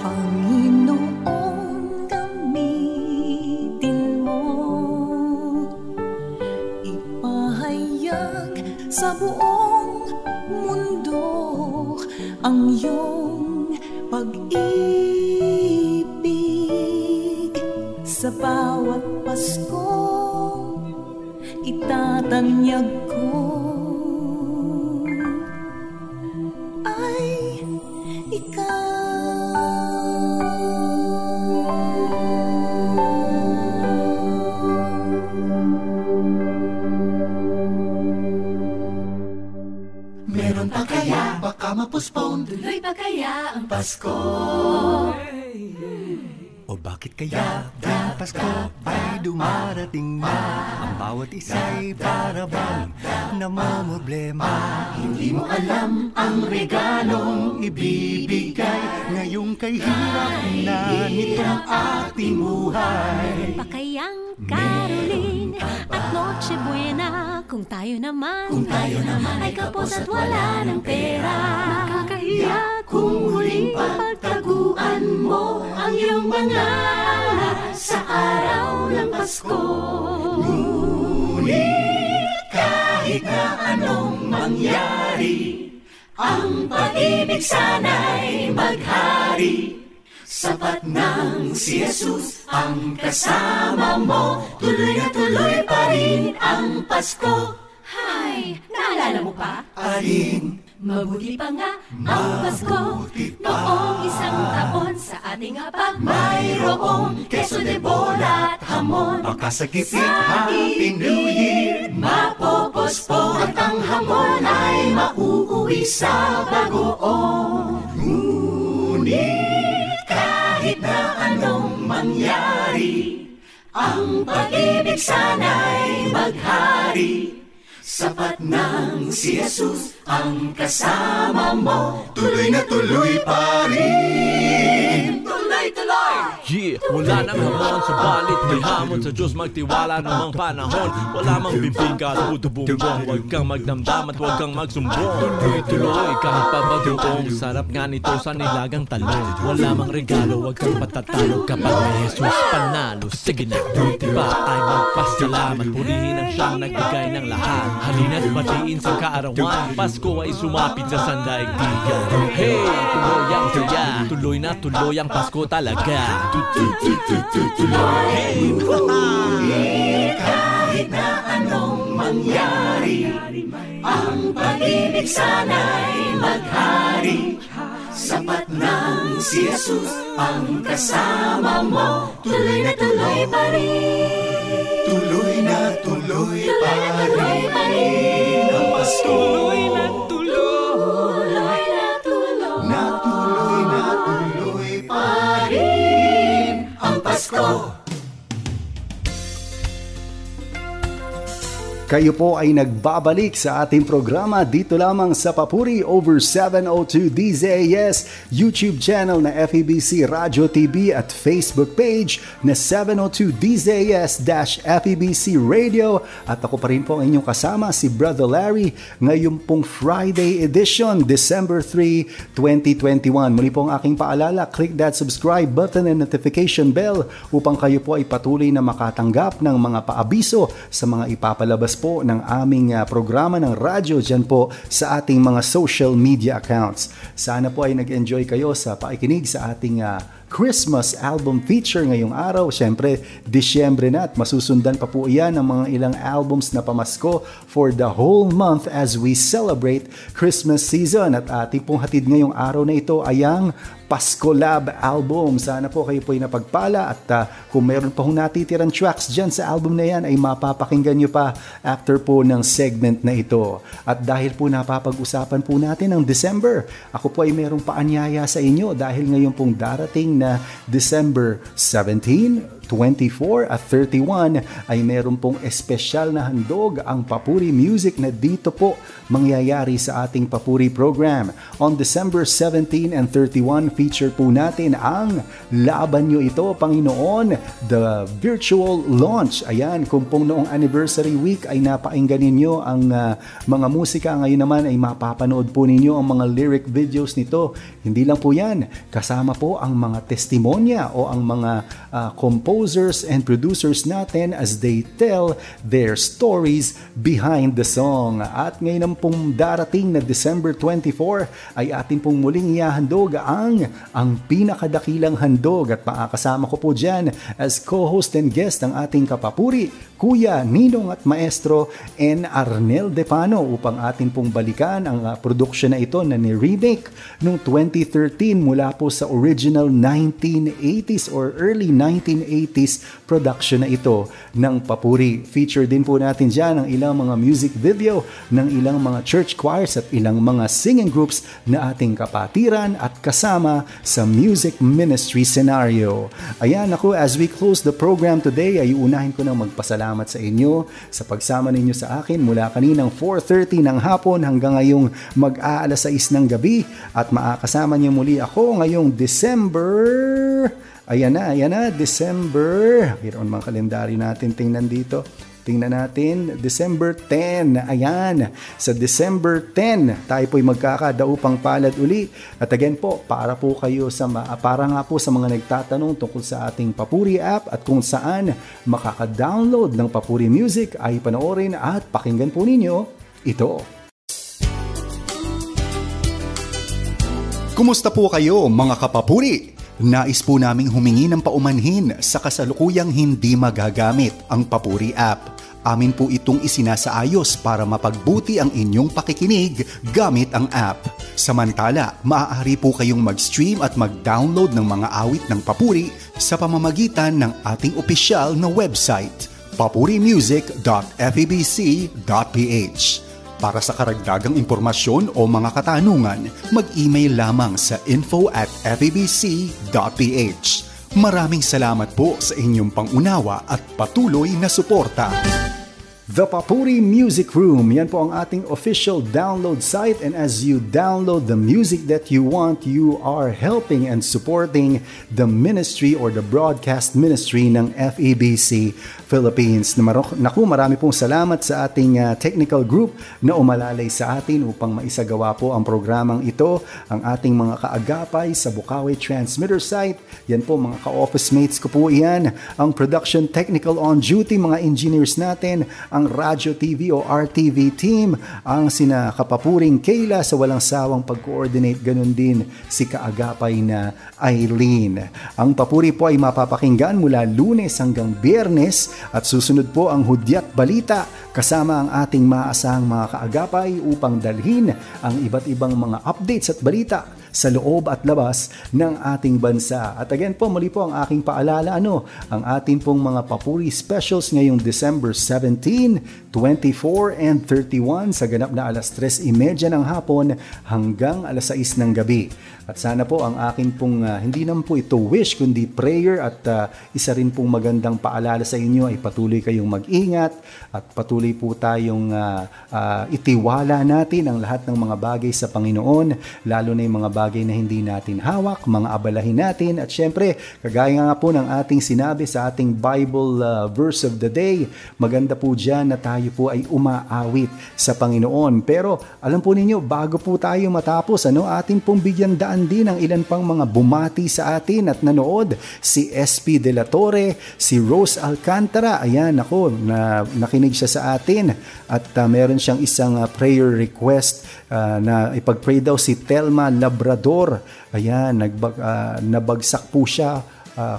Panginoon, gamitin mo, ipahayag sa buong mundo ang iyong pag-ibig. Sa bawat Pasko itatanyag ko ay ikaw. Meron pa kaya? Baka ma-postpone. Tuloy pa kaya ang Pasko? O bakit kaya ang Pasko ay dumarating na? Ang bawat isa'y para bang namamroblema. Hindi mo alam ang regalong ibibigay ngayong kay hirap na nitong ating buhay. Pa kayang Caroline at Noche Buena kung tayo naman ay kapos at wala ng pera. Nakakahiya kung muling pagtaguan mo ang iyong mga anak sa araw ng Pasko. Ngunit kahit na anong mangyari, ang pag-ibig sana'y maghari. Sapat nang si Jesus ang kasama mo, tuloy na tuloy pa rin ang Pasko. Hay, naalala mo pa? Alin? Mabuti pa nga ang Pasko noong isang taon sa ating hapag. Mayroong keso de bola at hamon. Makasakipit, Happy New Year, mapopospon. At ang hamon ay mauuwi sa Bagoong. Ngunit kahit na anong mangyari, ang pag-ibig sana'y maghari. Sapat nang si Jesus ang kasama mo, tuloy na tuloy pa rin. Tuloy-tuloy! Yeah, wala nang hamon sa balit, may hamon sa Diyos, magtiwala namang panahon. Wala mang bibingka at puto-bumbong, huwag kang magdamdam at huwag kang magsumbong. Tuloy-tuloy kahit pabagoong, sarap nga nito sa nilagang talong. Wala mang regalo, huwag kang patatalo kapag may Jesus panalo. Sige na, diba ay magpasalamat, purihin ang siyang nagbigay ng lahat. Halina't batiin sa kaarawan, Pasko ay sumapit sa sandaigdigan. Hey, tuloy ang saya, tuloy na tuloy ang Pasko talaga. Hey, kahit na anong mangyari, ang pag-ibig sana'y maghari. Sapat nang si Jesus ang kasama mo, tuloy na tuloy pa rin. Tuloy na tuloy pa rin ang Pasko. Tuloy na tuloy na tuloy pa rin ang Pasko. Kayo po ay nagbabalik sa ating programa dito lamang sa Papuri over 702 DZAS YouTube channel na FEBC Radio TV at Facebook page na 702 DZAS-FEBC Radio. At ako pa rin po ang inyong kasama, si Brother Larry, ngayon pong Friday edition, December 3, 2021. Muli po ang aking paalala, click that subscribe button and notification bell upang kayo po ay patuloy na makatanggap ng mga paabiso sa mga ipapalabas po ng aming programa ng radyo dyan po sa ating mga social media accounts. Sana po ay nag-enjoy kayo sa pakikinig sa ating Christmas album feature ngayong araw. Siyempre, Disyembre na at masusundan pa po iyan ng mga ilang albums na pamasko for the whole month as we celebrate Christmas season. At ating pong hatid ngayong araw na ito ay ang Pasko Lab album. Sana po kayo po ay napagpala at kung meron pa hong natitirang tracks dyan sa album na yan ay mapapakinggan nyo pa after po ng segment na ito. At dahil po napapag-usapan po natin ng December, ako po ay merong paanyaya sa inyo dahil ngayon pong darating na December 17, 24 at 31 ay meron pong espesyal na handog ang Papuri Music na dito po mangyayari sa ating Papuri program. On December 17 and 31, feature po natin ang Laban Nyo Ito, Panginoon, the virtual launch. Ayan, kung pong noong anniversary week ay napainggan ninyo ang mga musika, ngayon naman ay mapapanood po ninyo ang mga lyric videos nito. Hindi lang po yan, kasama po ang mga testimonya o ang mga composers and producers natin as they tell their stories behind the song. At ngayon pong darating na December 24 ay atin pong muling ihahandog ang pinakadakilang handog at makakasama ko po dyan as co-host and guest ang ating kapapuri, Kuya Ninong at Maestro N. Arnel Depano upang atin pong balikan ang production na ito na ni-remake noong 2013 mula po sa original 1980s or early 1980s production na ito ng Papuri. Feature din po natin dyan ang ilang mga music video ng ilang mga church choirs at ilang mga singing groups na ating kapatiran at kasama sa music ministry scenario. Ayan ako, as we close the program today ay unahin ko nang magpasalamat sa inyo sa pagsama ninyo sa akin mula kaninang 4:30 ng hapon hanggang ngayong mag-aalas 6 ng gabi at makakasama niyo muli ako ngayong December. Ayan na, December. Mayroon mga kalendaryo natin, tingnan dito. Tingnan natin, December 10. Ayan, sa December 10, tayo po'y magkakadaupang palad uli. At again po, para nga po sa mga nagtatanong tungkol sa ating Papuri app at kung saan makaka-download ng Papuri Music ay panoorin at pakinggan po ninyo ito. Kumusta po kayo mga kapapuri? Nais po naming humingi ng paumanhin sa kasalukuyang hindi magagamit ang Papuri app. Amin po itong isinasaayos para mapagbuti ang inyong pakikinig gamit ang app. Samantala, maaari po kayong mag-stream at mag-download ng mga awit ng Papuri sa pamamagitan ng ating opisyal na website, papurimusic.febc.ph. Para sa karagdagang impormasyon o mga katanungan, mag-email lamang sa info@febc.ph. Maraming salamat po sa inyong pangunawa at patuloy na suporta. The Papuri Music Room, yan po ang ating official download site, and as you download the music that you want, you are helping and supporting the ministry or the broadcast ministry ng FEBC Philippines. Naku, marami pong salamat sa ating technical group na umalalay sa atin upang maisagawa po ang programang ito, ang ating mga kaagapay sa Bukawi Transmitter site. Yan po mga ka-office mates ko po yan, ang production technical on duty, mga engineers natin, ang Radyo TV o RTV team, ang sina Kapapuring Kayla sa walang sawang pag-coordinate, ganun din si kaagapay na Eileen. Ang Papuri po ay mapapakinggan mula Lunes hanggang Biyernes at susunod po ang Hudyat Balita kasama ang ating maasahang mga kaagapay upang dalhin ang iba't ibang mga updates at balita sa loob at labas ng ating bansa. At again po, muli po ang aking paalala, ang atin pong mga Papuri specials ngayong December 17, 24, and 31 sa ganap na alas 3:30 ng hapon hanggang alas 6 ng gabi. At sana po ang akin pong, hindi naman po ito wish, kundi prayer at isa rin pong magandang paalala sa inyo ay patuloy kayong mag-ingat at patuloy po tayong itiwala natin ang lahat ng mga bagay sa Panginoon, lalo na yung mga bagay na hindi natin hawak, mga abalahin natin. At syempre, kagaya nga po ng ating sinabi sa ating Bible verse of the day, maganda po dyan na tayo po ay umaawit sa Panginoon. Pero alam po ninyo, bago po tayo matapos, atin pong bigyan daan din ang ilan pang mga bumati sa atin at nanood. Si SP De La Torre, si Rose Alcantara, ayan ako, nakinig siya sa atin at meron siyang isang prayer request na ipag-pray daw si Telma Labrador. Ayan, nabagsak po siya.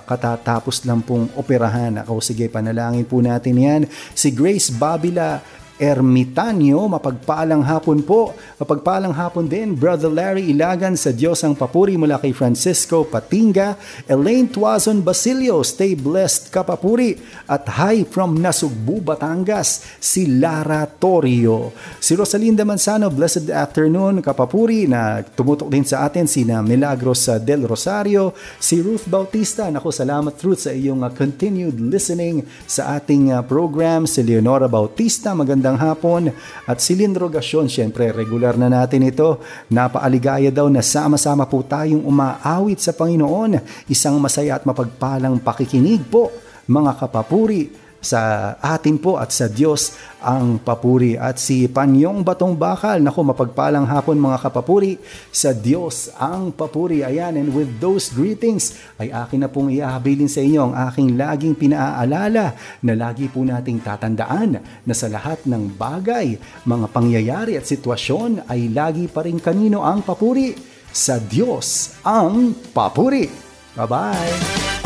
Katatapos lang pong operahan. Ako, sige, panalangin po natin yan. Si Grace Babila Ermitanyo, mapagpalang hapon po. Mapagpalang hapon din, Brother Larry Ilagan, sa Diyos ang Papuri mula kay Francisco Patinga. Elaine Tuazon Basilio, stay blessed Kapapuri. At hi from Nasugbu, Batangas, si Lara Torio. Si Rosalinda Manzano, blessed afternoon Kapapuri, na tumutok din sa atin, sina Milagros del Rosario. Si Ruth Bautista, naku, salamat Ruth sa iyong continued listening sa ating program. Si Leonora Bautista, magandang hapon. At si Lindro Gasyon, syempre regular na natin ito. Napaaligaya daw na sama-sama po tayong umaawit sa Panginoon. Isang masaya at mapagpalang pakikinig po mga kapapuri sa atin po at sa Diyos ang papuri. At si Panyong Batong Bakal, naku, mapagpalang hapon mga kapapuri, sa Diyos ang papuri. Ayan, and with those greetings ay akin na pong iahabilin sa inyo ang aking laging pinaaalala na lagi po nating tatandaan na sa lahat ng bagay, mga pangyayari at sitwasyon ay lagi pa rin kanino ang papuri? Sa Diyos ang papuri. Bye-bye!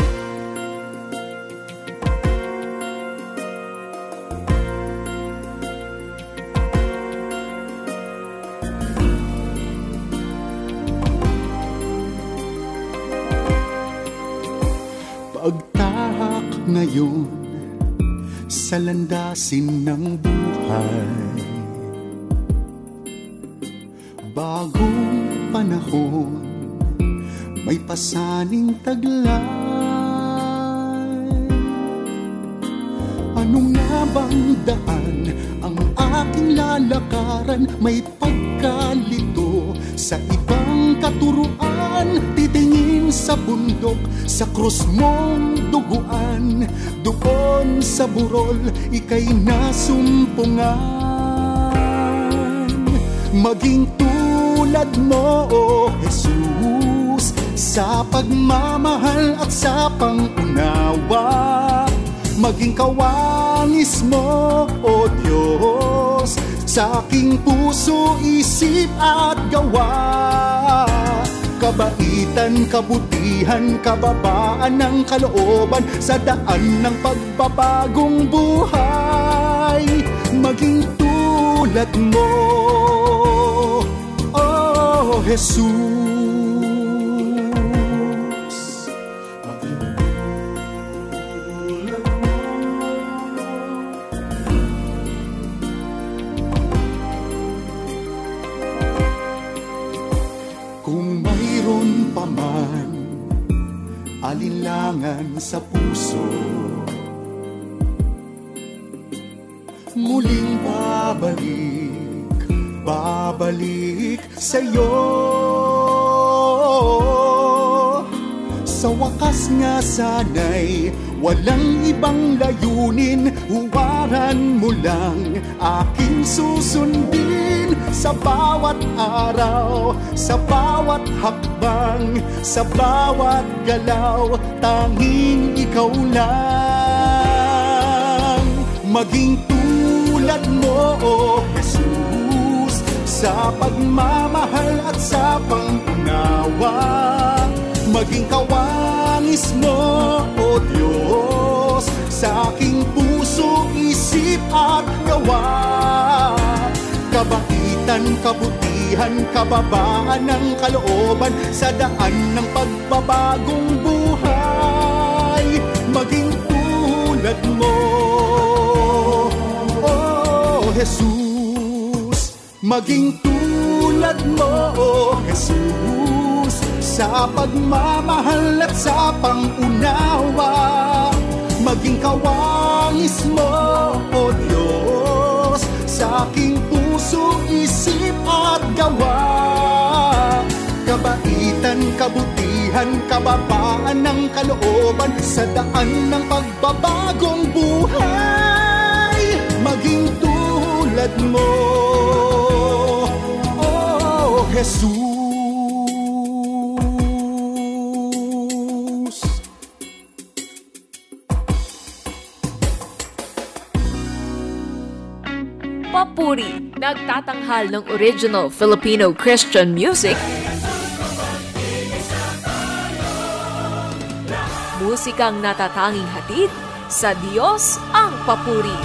ngayon sa landasin ng buhay. Bagong panahon, may pasaning taglay. Ano nga bang daan ang aking lalakaran? May pagkalito sa ibang katuruan. Titingin sa bundok, sa krus mong duguan. Doon sa burol, ika'y nasumpungan. Maging tulad mo, O Jesus, sa pagmamahal at sa pangunawa. Maging kawangis mo, O Diyos, sa aking puso, isip at gawa. Kabaitan, kabutihan, kababaan ng kalooban sa daan ng pagbabagong buhay. Maging tulad mo, O Jesus. Kung mayroon pa man alinlangan sa puso, muling babalik sa'yo. Sa wakas nga sana'y walang ibang layunin. Huwaran mo lang aking susundin sa bawat araw, sa bawat hakbang, sa bawat galaw. Tanging ikaw lang. Maging tulad mo, O Jesus, sa pagmamahal at sa pangunawa. Maging kawangis mo, O Diyos, sa aking puso, isip at gawa. Kabaitan, kabutihan, kababaan ng kalooban sa daan ng pagbabagong buhay. Maging tulad mo, O Jesus. Maging tulad mo, O Jesus, sa pagmamahal at sa pangunawa. Maging kawangis mo, O Diyos, sa aking puso, isip at gawa. Kabaitan, kabutihan, kababaan ng kalooban sa daan ng pagbabagong buhay. Maging tulad mo, O Jesus. Papuri, nagtatanghal ng original Filipino Christian music. Musikang natatanging hatid sa Diyos ang papuri.